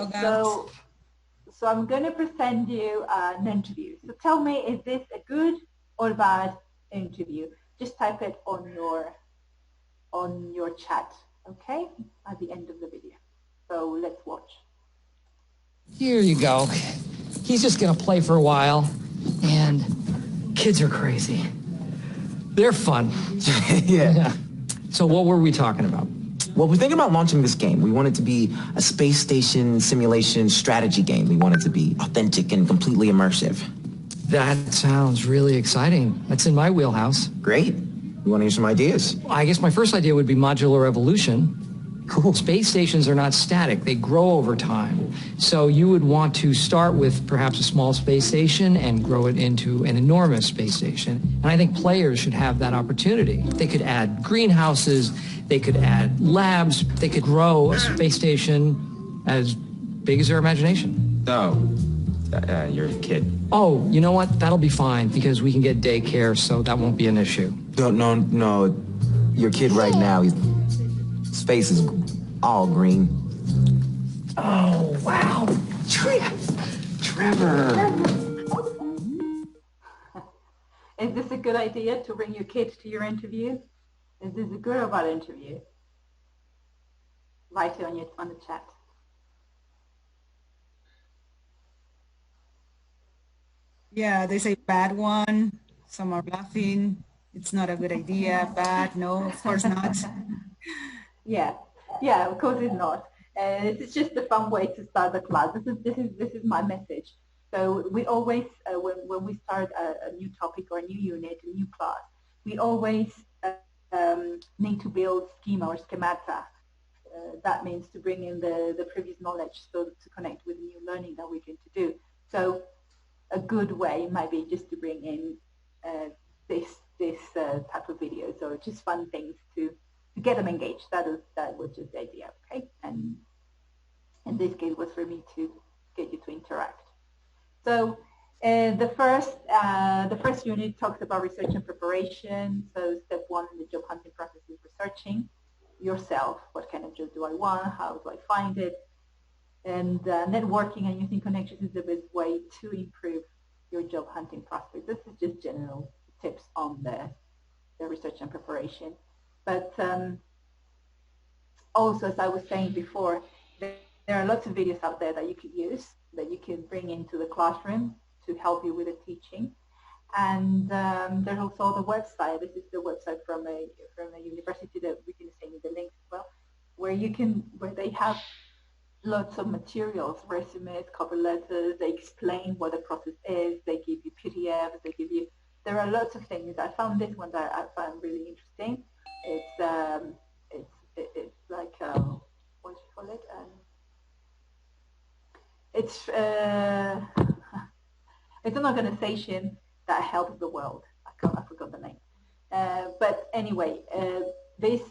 so I'm going to present you an interview. So tell me, is this a good or bad interview? Just type it on your chat, okay? At the end of the video. So let's watch. Here you go. He's just going to play for a while. And kids are crazy. They're fun. Yeah. So what were we talking about? Well, we're thinking about launching this game. We want it to be a space station simulation strategy game. We want it to be authentic and completely immersive. That sounds really exciting. That's in my wheelhouse. Great. We want to hear some ideas. I guess my first idea would be modular evolution. Cool. Space stations are not static. They grow over time. So you would want to start with perhaps a small space station and grow it into an enormous space station. And I think players should have that opportunity. They could add greenhouses. They could add labs. They could grow a space station as big as their imagination. Oh, you're a kid. Oh, you know what? That'll be fine because we can get daycare, so that won't be an issue. No. Your kid right now, his face is all green. Oh, wow. Trevor. Is this a good idea to bring your kids to your interview? Is this a good or bad interview? Write it on the chat. Yeah, they say bad one. Some are laughing. It's not a good idea. Bad, no, of course not. Yeah, of course it's not. It's just a fun way to start the class. This is my message. So we always, when we start a new topic or a new unit, a new class, we always need to build schema or schemata. That means to bring in the previous knowledge, so to connect with the new learning that we're going to do. So a good way might be just to bring in this type of video, so just fun things to get them engaged. That was just the idea, okay? And in this case was for me to get you to interact. So the first unit talks about research and preparation. So step one in the job hunting process is researching yourself. What kind of job do I want? How do I find it? And networking and using connections is the best way to improve your job hunting process. This is just general tips on the research and preparation. But also, as I was saying before, there are lots of videos out there that you could use, that you can bring into the classroom to help you with the teaching. And there's also the website. This is the website from a university that we can send you the link as well, where they have lots of materials, resumes, cover letters. They explain what the process is. They give you PDFs. There are lots of things. I found this one that I found really interesting. It's like what do you call it? It's an organization that helps the world. I forgot the name. But anyway, this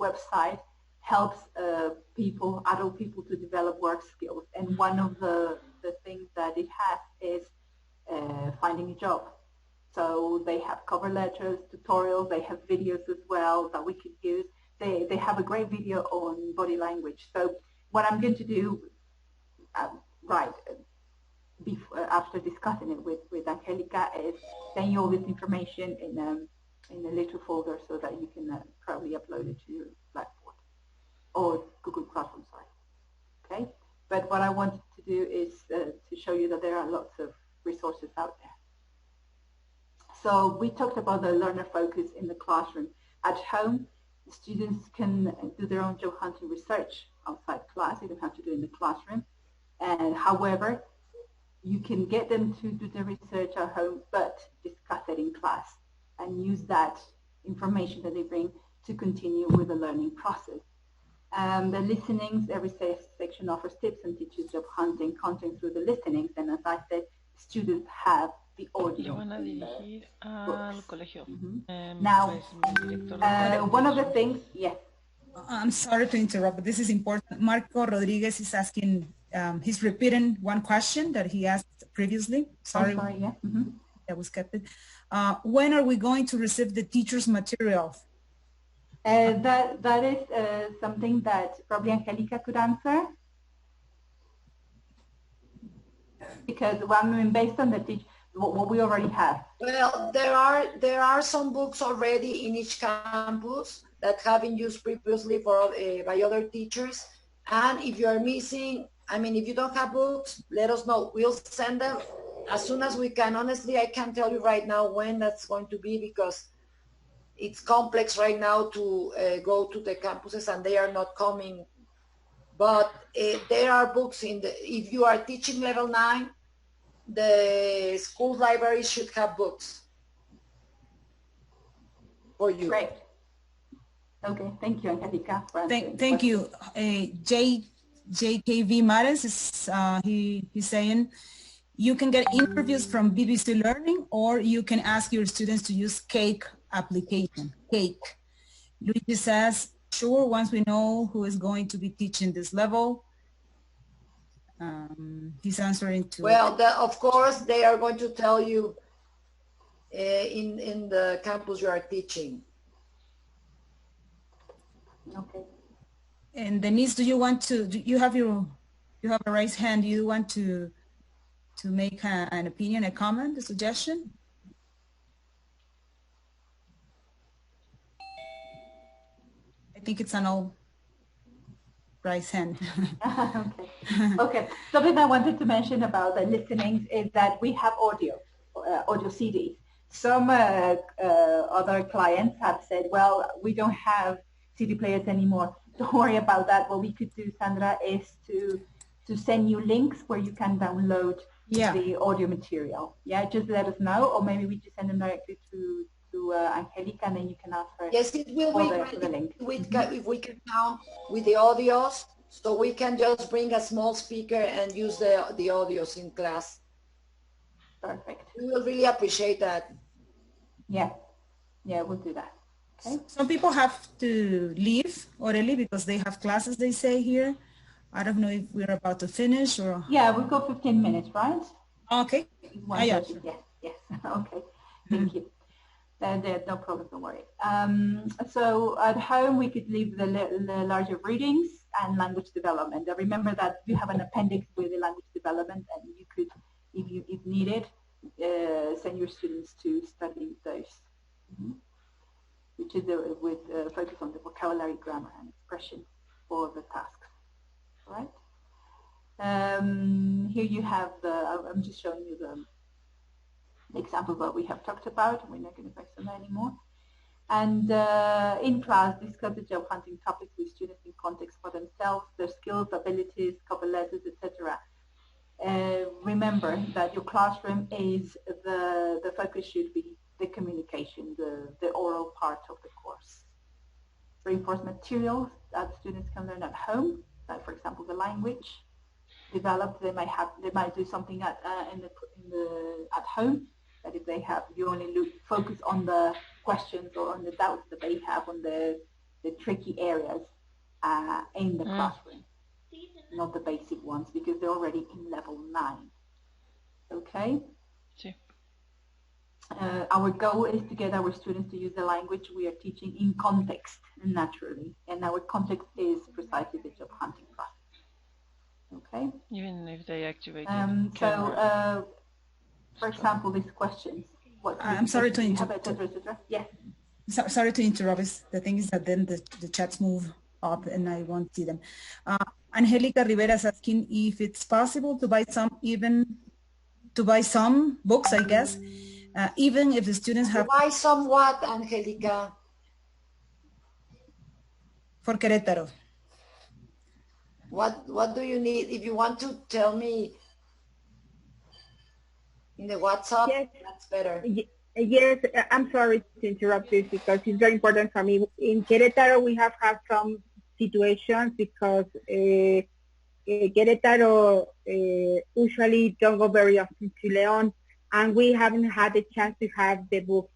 website helps adult people to develop work skills. And one of the things that it has is finding a job. So they have cover letters, tutorials, they have videos as well that we could use. They have a great video on body language. So what I'm going to do, after discussing it with Angelica, is send you all this information in a little folder so that you can probably upload it to your Blackboard or Google Classroom, sorry. Okay? But what I wanted to do is to show you that there are lots of resources out there. So we talked about the learner focus in the classroom. At home, the students can do their own job hunting research outside class. You don't have to do it in the classroom. And however, you can get them to do the research at home, but discuss it in class and use that information that they bring to continue with the learning process. The listenings, every section offers tips and teaches job hunting content through the listenings. And as I said, students have the audio. Now, one of the things, yes. I'm sorry to interrupt, but this is important. Marco Rodriguez is asking, he's repeating one question that he asked previously. Sorry, yeah. That was kept it. When are we going to receive the teacher's materials? That is something that probably Angelica could answer. Because, well, I mean, based on what we already have. Well, there are some books already in each campus that have been used previously by other teachers. And if you are missing, I mean, if you don't have books, let us know. We'll send them as soon as we can. Honestly, I can't tell you right now when that's going to be because it's complex right now to go to the campuses and they are not coming. But there are books if you are teaching level 9, the school library should have books for you. Great. Okay, thank you, Angelica. Thank you. JKV Mares is he's saying you can get interviews from BBC Learning, or you can ask your students to use Cake application. Cake. Luigi says, sure, once we know who is going to be teaching this level. He's answering to. Well, of course, they are going to tell you in the campus you are teaching. Okay. And Denise, do you want to? You have a raised hand. Do you want to make an opinion, a comment, a suggestion? I think it's an all raised hand. Okay. Okay. Something I wanted to mention about the listening is that we have audio CDs. Some other clients have said, well, we don't have CD players anymore. Don't worry about that. What we could do, Sandra, is to send you links where you can download the audio material. Yeah, just let us know, or maybe we just send them directly to Angelica, and then you can ask her. Yes, it will be the link. If we can count with the audios, so we can just bring a small speaker and use the audios in class. Perfect. We will really appreciate that. Yeah, we'll do that. Okay. Some people have to leave already because they have classes, they say here. I don't know if we're about to finish or. Yeah, we've got 15 minutes, right? Okay. Yes. Okay. Thank you. No problem, don't worry. So at home, we could leave the larger readings and language development. Remember that you have an appendix with the language development, and you could, if needed, send your students to study those, which is with focus on the vocabulary, grammar, and expression for the tasks. All right. Here you have I'm just showing you the example that we have talked about. We're not going to focus on that anymore. And in class, discuss the job hunting topics with students in context for themselves, their skills, abilities, cover letters, etc. Remember that your classroom is the focus should be the communication, the oral part of the course. Reinforce materials that students can learn at home, like for example the language developed. They might do something at home. That if they have, you only focus on the questions or on the doubts that they have on the tricky areas in the classroom, not the basic ones, because they're already in level 9. Okay? Sí. Our goal is to get our students to use the language we are teaching in context and naturally, and our context is precisely the job hunting process. Okay? Even if they activate for example, these questions. I'm sorry to interrupt. Yes. Sorry to interrupt. The thing is that then the chats move up and I won't see them. Angelica Rivera is asking if it's possible to buy some books, I guess, even if the students have. Buy some what, Angelica? For Querétaro. What do you need? If you want to tell me in the WhatsApp, yes, that's better. Yes, I'm sorry to interrupt this because it's very important for me. In Querétaro, we have had some situations because Querétaro usually don't go very often to León, and we haven't had the chance to have the book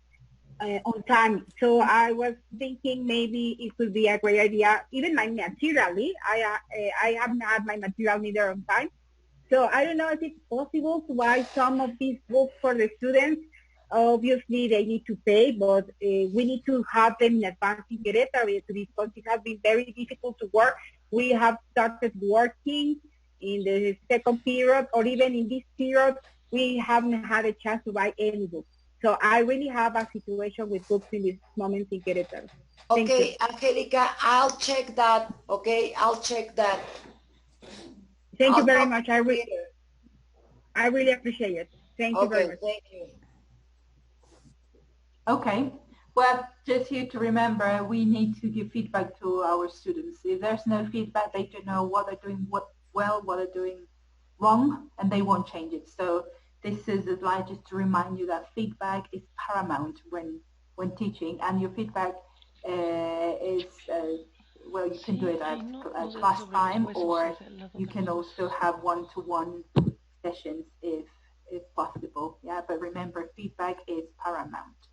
on time. So I was thinking maybe it could be a great idea. Even my material, I haven't had my material neither on time. So I don't know if it's possible to buy some of these books for the students. Obviously, they need to pay, but we need to have them in advance in Querétaro because it has been very difficult to work. We have started working in the second period, or even in this period, we haven't had a chance to buy any books. So I really have a situation with books in this moment in Querétaro. Okay, Angelica, I'll check that. Okay, I'll check that. Thank you very much. I really appreciate it. Thank you very much. Thank you. Okay. Well, just here to remember, we need to give feedback to our students. If there's no feedback, they don't know what they're doing well, what they're doing wrong, and they won't change it. So this is a slide just to remind you that feedback is paramount when teaching, and your feedback is, well, you can do it at class time, or you can also have one-to-one sessions if possible. Yeah, but remember, feedback is paramount.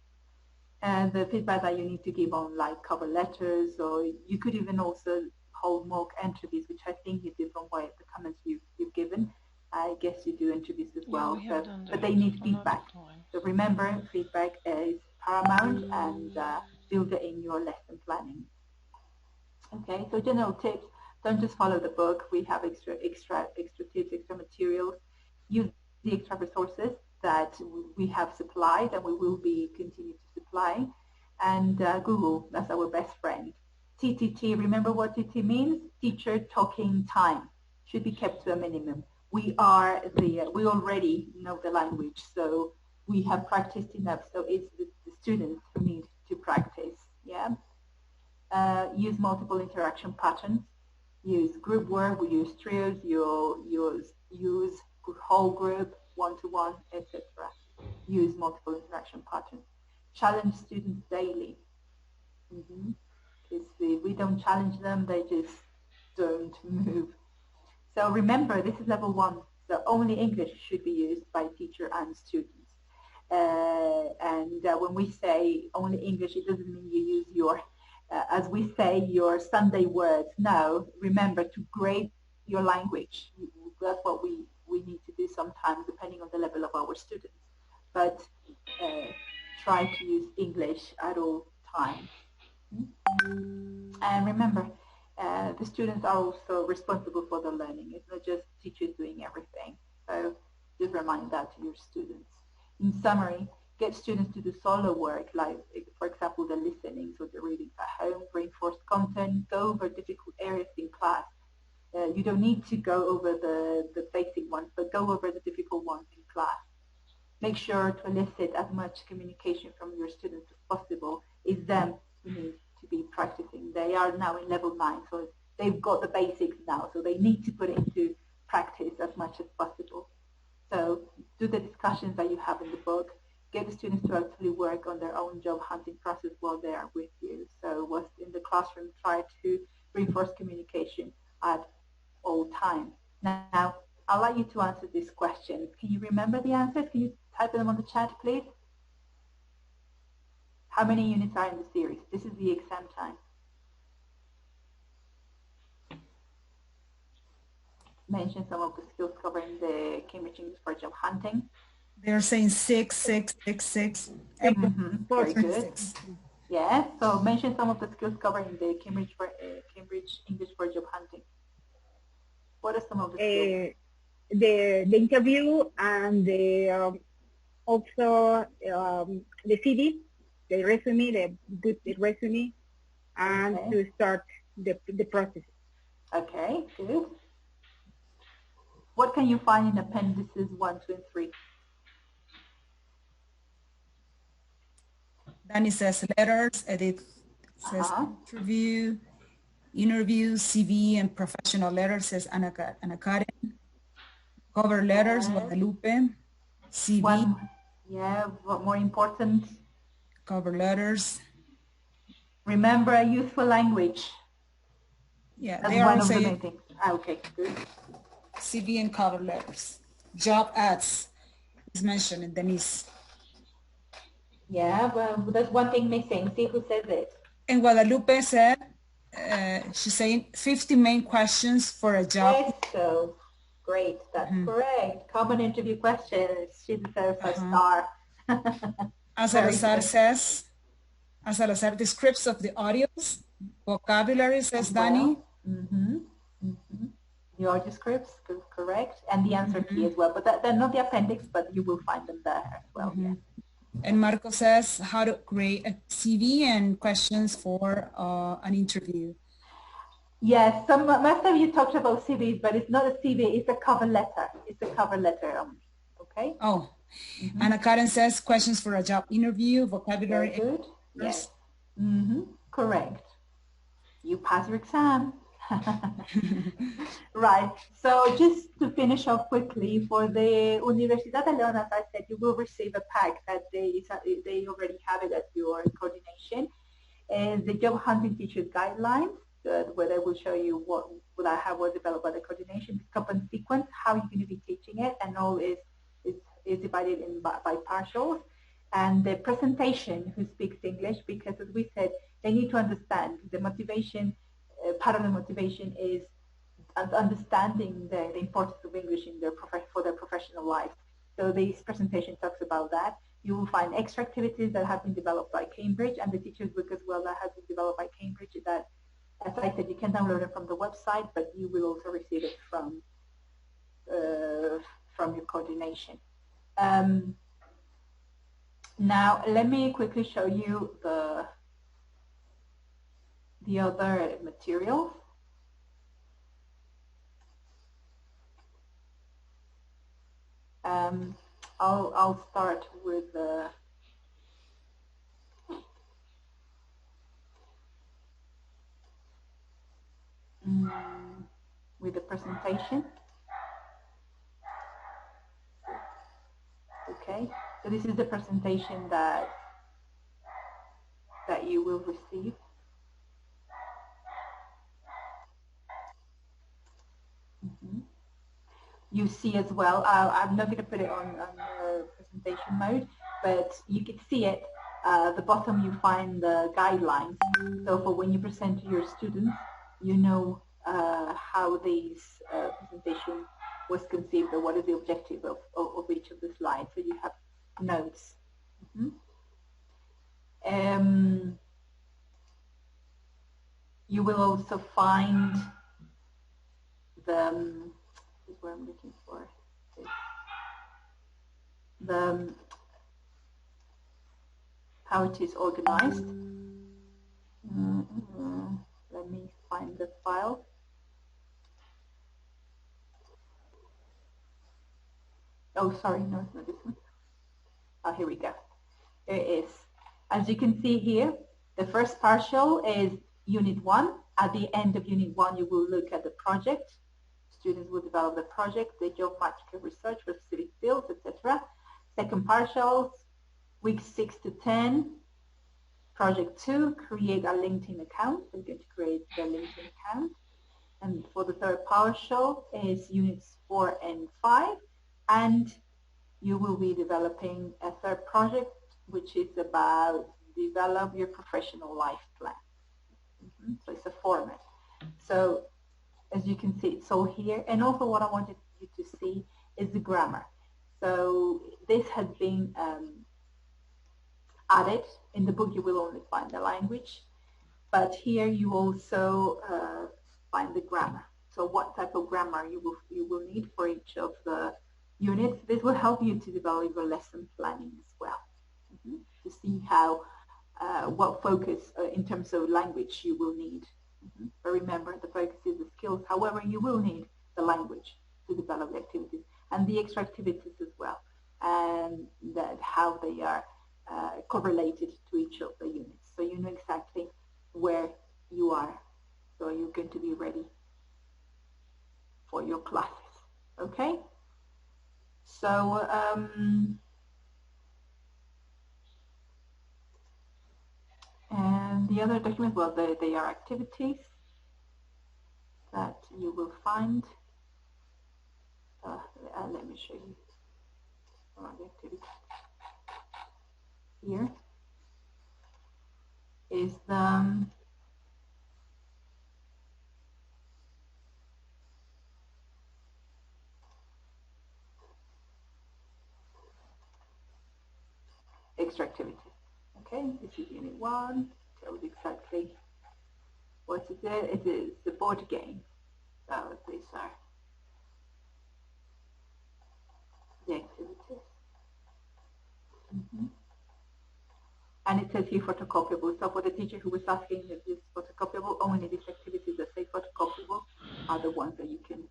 And the feedback that you need to give on like cover letters, or you could even also hold mock interviews, which I think you do from what the comments you've given. I guess you do interviews as well, so, but they need feedback. So remember, feedback is paramount, and build it in your lesson planning. Okay, so general tips: don't just follow the book. We have extra tips, extra materials. Use the extra resources that we have supplied and we will be continue to supply. And Google, that's our best friend. TTT, remember what TT means? Teacher talking time. Should be kept to a minimum. We already know the language, so we have practiced enough. So it's the students who need to practice. Yeah. Use multiple interaction patterns. Use group work. We use trios. You use whole group, one-to-one, etc. Use multiple interaction patterns. Challenge students daily. Because if we don't challenge them, they just don't move. So remember, this is level 1, so only English should be used by teacher and students. When we say only English, it doesn't mean you use your, as we say, your Sunday words. No, remember to grade your language. That's what we need to do sometimes, depending on the level of our students. But try to use English at all times. And remember, the students are also responsible for the learning. It's not just teachers doing everything. So just remind that to your students. In summary, get students to do solo work, like, for example, the listenings or the readings at home, reinforce content, go over difficult areas in class. You don't need to go over the basic ones, but go over the difficult ones in class. Make sure to elicit as much communication from your students as possible. It's them who need to be practicing. They are now in level 9, so they've got the basics now, so they need to put it into practice as much as possible. So do the discussions that you have in the book. Get the students to actually work on their own job hunting process while they are with you. So what's in the classroom, try to reinforce communication at all times. Now, I'd like you to answer these questions. Can you remember the answers? Can you type them on the chat, please? How many units are in the series? This is the exam time. Mention some of the skills covering the Cambridge English for job hunting. They're saying 6, 6, 6, 6. Very good. Yeah, so mention some of the skills covering the Cambridge English for job hunting. What are some of the skills? The interview and the also the CV, the resume, the good resume, and to start the process. Okay, good. What can you find in appendices 1, 2, and 3? Danny says letters, edit says interview, CV, and professional letters says Ana Karen. Cover letters, Guadalupe. CV. What more important? Cover letters. Remember a useful language. Yeah, that's they are one of the saying main things. Okay, good. CV and cover letters. Job ads is mentioned in Denise. Yeah, well, there's one thing missing. See who says it. And Guadalupe said, she's saying 50 main questions for a job. Yes, so great. That's correct. Common interview questions. She deserves a star. Salazar says, Salazar, the scripts of the audios, vocabulary, says Danny. The audio scripts, correct, and the answer key as well. But they're not the appendix, but you will find them there as well. Yeah. And Marco says how to create a CV and questions for an interview. Yes, most of you talked about CVs, but it's not a CV, it's a cover letter. It's a cover letter, okay? Oh, Ana Karen says questions for a job interview, vocabulary. Very good, yes. Correct. You pass your exam. Right, so just to finish off quickly, for the Universidad de León, as I said, you will receive a pack that they already have it at your coordination. is the Job Hunting Teachers Guidelines, where they will show you what I have was developed by the coordination, scope and sequence, how you're going to be teaching it, and all is divided in by partials. And the presentation, who speaks English, because as we said, they need to understand the motivation. Part of the motivation is understanding the importance of English in for their professional life. So this presentation talks about that. You will find extra activities that have been developed by Cambridge, and the teacher's book as well that has been developed by Cambridge that, as I said, you can download it from the website, but you will also receive it from your coordination. Now, let me quickly show you the other materials. I'll start with the presentation. Okay, so this is the presentation that you will receive. You see as well, I'm not going to put it on the presentation mode, but you can see it. At the bottom you find the guidelines. So for when you present to your students, you know how this presentation was conceived, or what is the objective of each of the slides. So you have notes. You will also find the where I'm looking for how it is organized. Let me find the file. Oh, sorry, no, it's not this one. Oh, here we go. There it is. As you can see here, the first partial is Unit 1. At the end of Unit 1, you will look at the project. Students will develop the project, the job market research for specific fields, etc. Second partial, week 6 to 10. Project 2, create a LinkedIn account. We're going to create the LinkedIn account. And for the third partial is Units 4 and 5. And you will be developing a third project, which is about develop your professional life plan. So it's a format. So as you can see, it's all here. And also what I wanted you to see is the grammar. So this has been added. In the book you will only find the language, but here you also find the grammar. So what type of grammar you will need for each of the units. This will help you to develop your lesson planning as well, to see how what focus in terms of language you will need. But remember, the focus is the skills. However, you will need the language to develop the activities and the extra activities as well, and how they are correlated to each of the units. So you know exactly where you are. So you're going to be ready for your classes. Okay? So and the other documents, well, they are activities that you will find. Let me show you some of the activities. Here is the extra activities. Okay, this is Unit 1. Tells exactly what it is. It is the board game. So these are the activities. And it says here photocopiable. So for the teacher who was asking if this is photocopiable, only these activities that say photocopiable are the ones that you can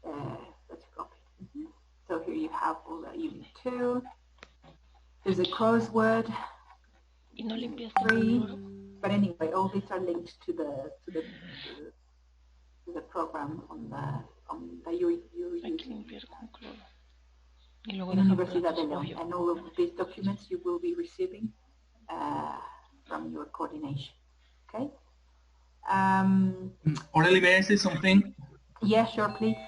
photocopy. So here you have all the Unit 2. There's a crossword. 3. But anyway, all these are linked to the program on the you're using in Universidad de León, and all of these documents you will be receiving from your coordination. Okay. Aurelie, may I say something? Yeah, sure, please.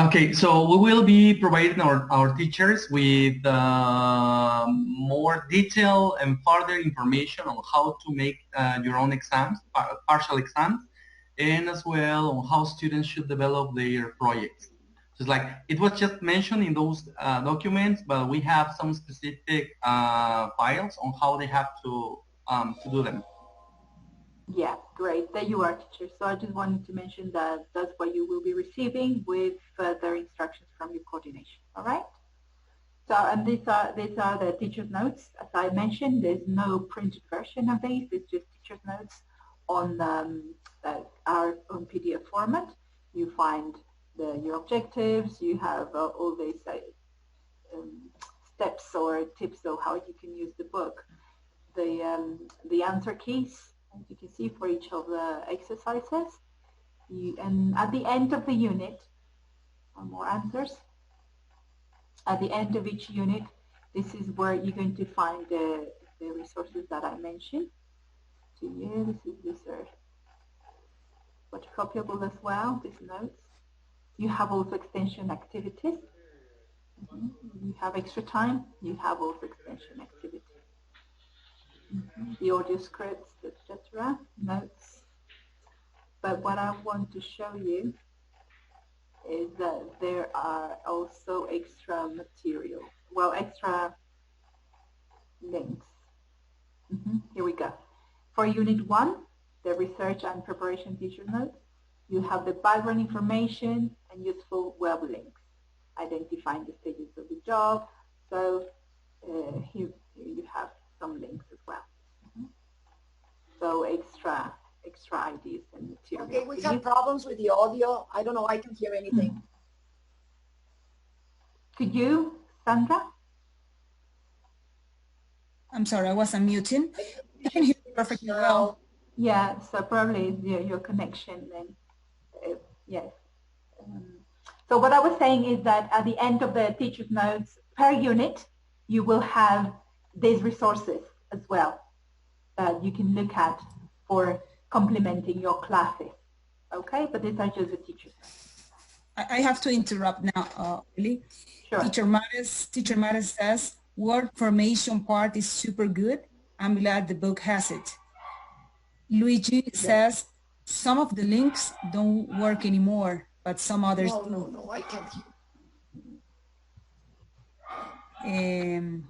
Okay, so we will be providing our teachers with more detail and further information on how to make your own exams, partial exams, and as well on how students should develop their projects. Just like it was just mentioned in those documents, but we have some specific files on how they have to do them. Yeah, great. There you are, teacher. So I just wanted to mention that that's what you will be receiving with further instructions from your coordination. All right. So, and these are the teacher's notes. As I mentioned, there's no printed version of these. It's just teacher's notes on our own PDF format. You find your objectives. You have all these steps or tips of how you can use the book. The answer keys, as you can see, for each of the exercises. And at the end of the unit, more answers. At the end of each unit, this is where you're going to find the resources that I mentioned to you. These are photocopyable as well, these notes. You have also extension activities. You have extra time, you have also extension activities. The audio scripts, etc., notes. But what I want to show you is that there are also extra material, extra links. Here we go. For Unit 1, the research and preparation teacher notes, you have the background information and useful web links, identifying the stages of the job. So here you have some links as well. So extra ideas and material. Okay, we have problems with the audio. I don't know, I can't hear anything. Could you, Sandra? I'm sorry, I was unmuting. I can hear you perfectly well. Yeah, so probably your connection then. Yes. So what I was saying is that at the end of the teacher's notes per unit, you will have these resources as well that you can look at for complementing your classes. Okay, but these are just the teacher's notes. I have to interrupt now, really. Sure. Teacher Maris says, word formation part is super good. I'm glad the book has it. Luigi says, some of the links don't work anymore, but some others do. No, I can't hear.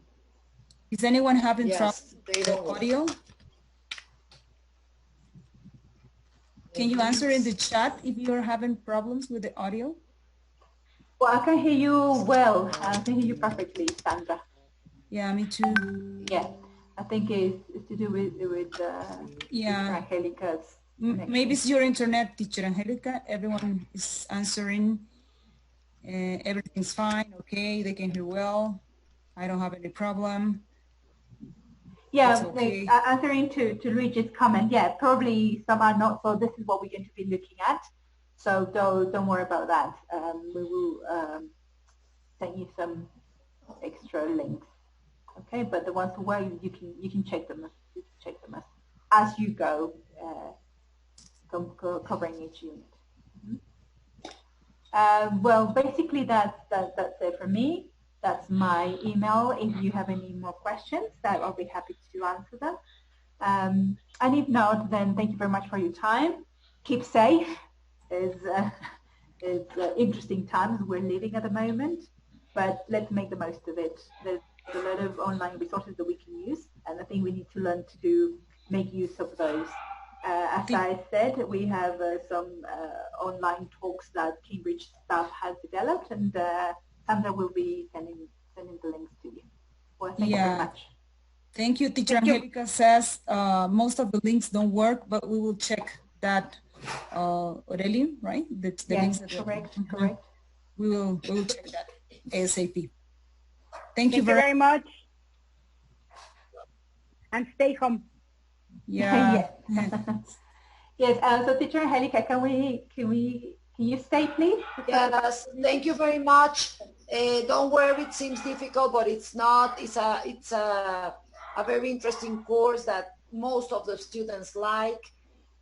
Is anyone having trouble with the audio? Can you answer in the chat if you're having problems with the audio? Well, I can hear you well. I can hear you perfectly, Sandra. Yeah, me too. Yeah, I think it's to do with yeah. Angelica's maybe it's your internet, Teacher Angelica. Everyone is answering. Everything's fine. Okay, they can hear well. I don't have any problem. Yeah, okay. Answering to Luigi's comment, yeah, probably some are not, so this is what we're going to be looking at. So don't worry about that. We will send you some extra links. Okay, but the ones who were, you can check them as you go, covering each unit. Well, basically that's it for me. That's my email. If you have any more questions, I'll be happy to answer them. And if not, then thank you very much for your time. Keep safe. It's interesting times we're living at the moment, but let's make the most of it. There's a lot of online resources that we can use, and I think we need to learn to make use of those. As I said, we have some online talks that Cambridge staff has developed, and Sandra will be sending the links to you. Well, thank you very much. Thank you. Teacher Angelica says most of the links don't work, but we will check that, Aurelie, right? The links that correct. We will check that ASAP. Thank you very much. And stay home. Yeah. Yes. So Teacher Angelica, can you stay, please? Yes, thank you very much. Don't worry, it seems difficult, but it's not. It's a very interesting course that most of the students like.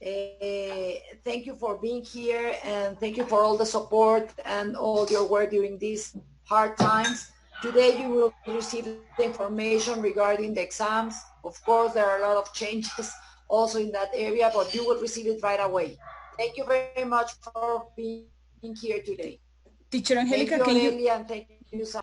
Thank you for being here, and thank you for all the support and all your work during these hard times. Today you will receive the information regarding the exams. Of course, there are a lot of changes also in that area, but you will receive it right away. Thank you very much for being here today. Teacher Angelica, thank you, Aurelia, and thank you, Sam.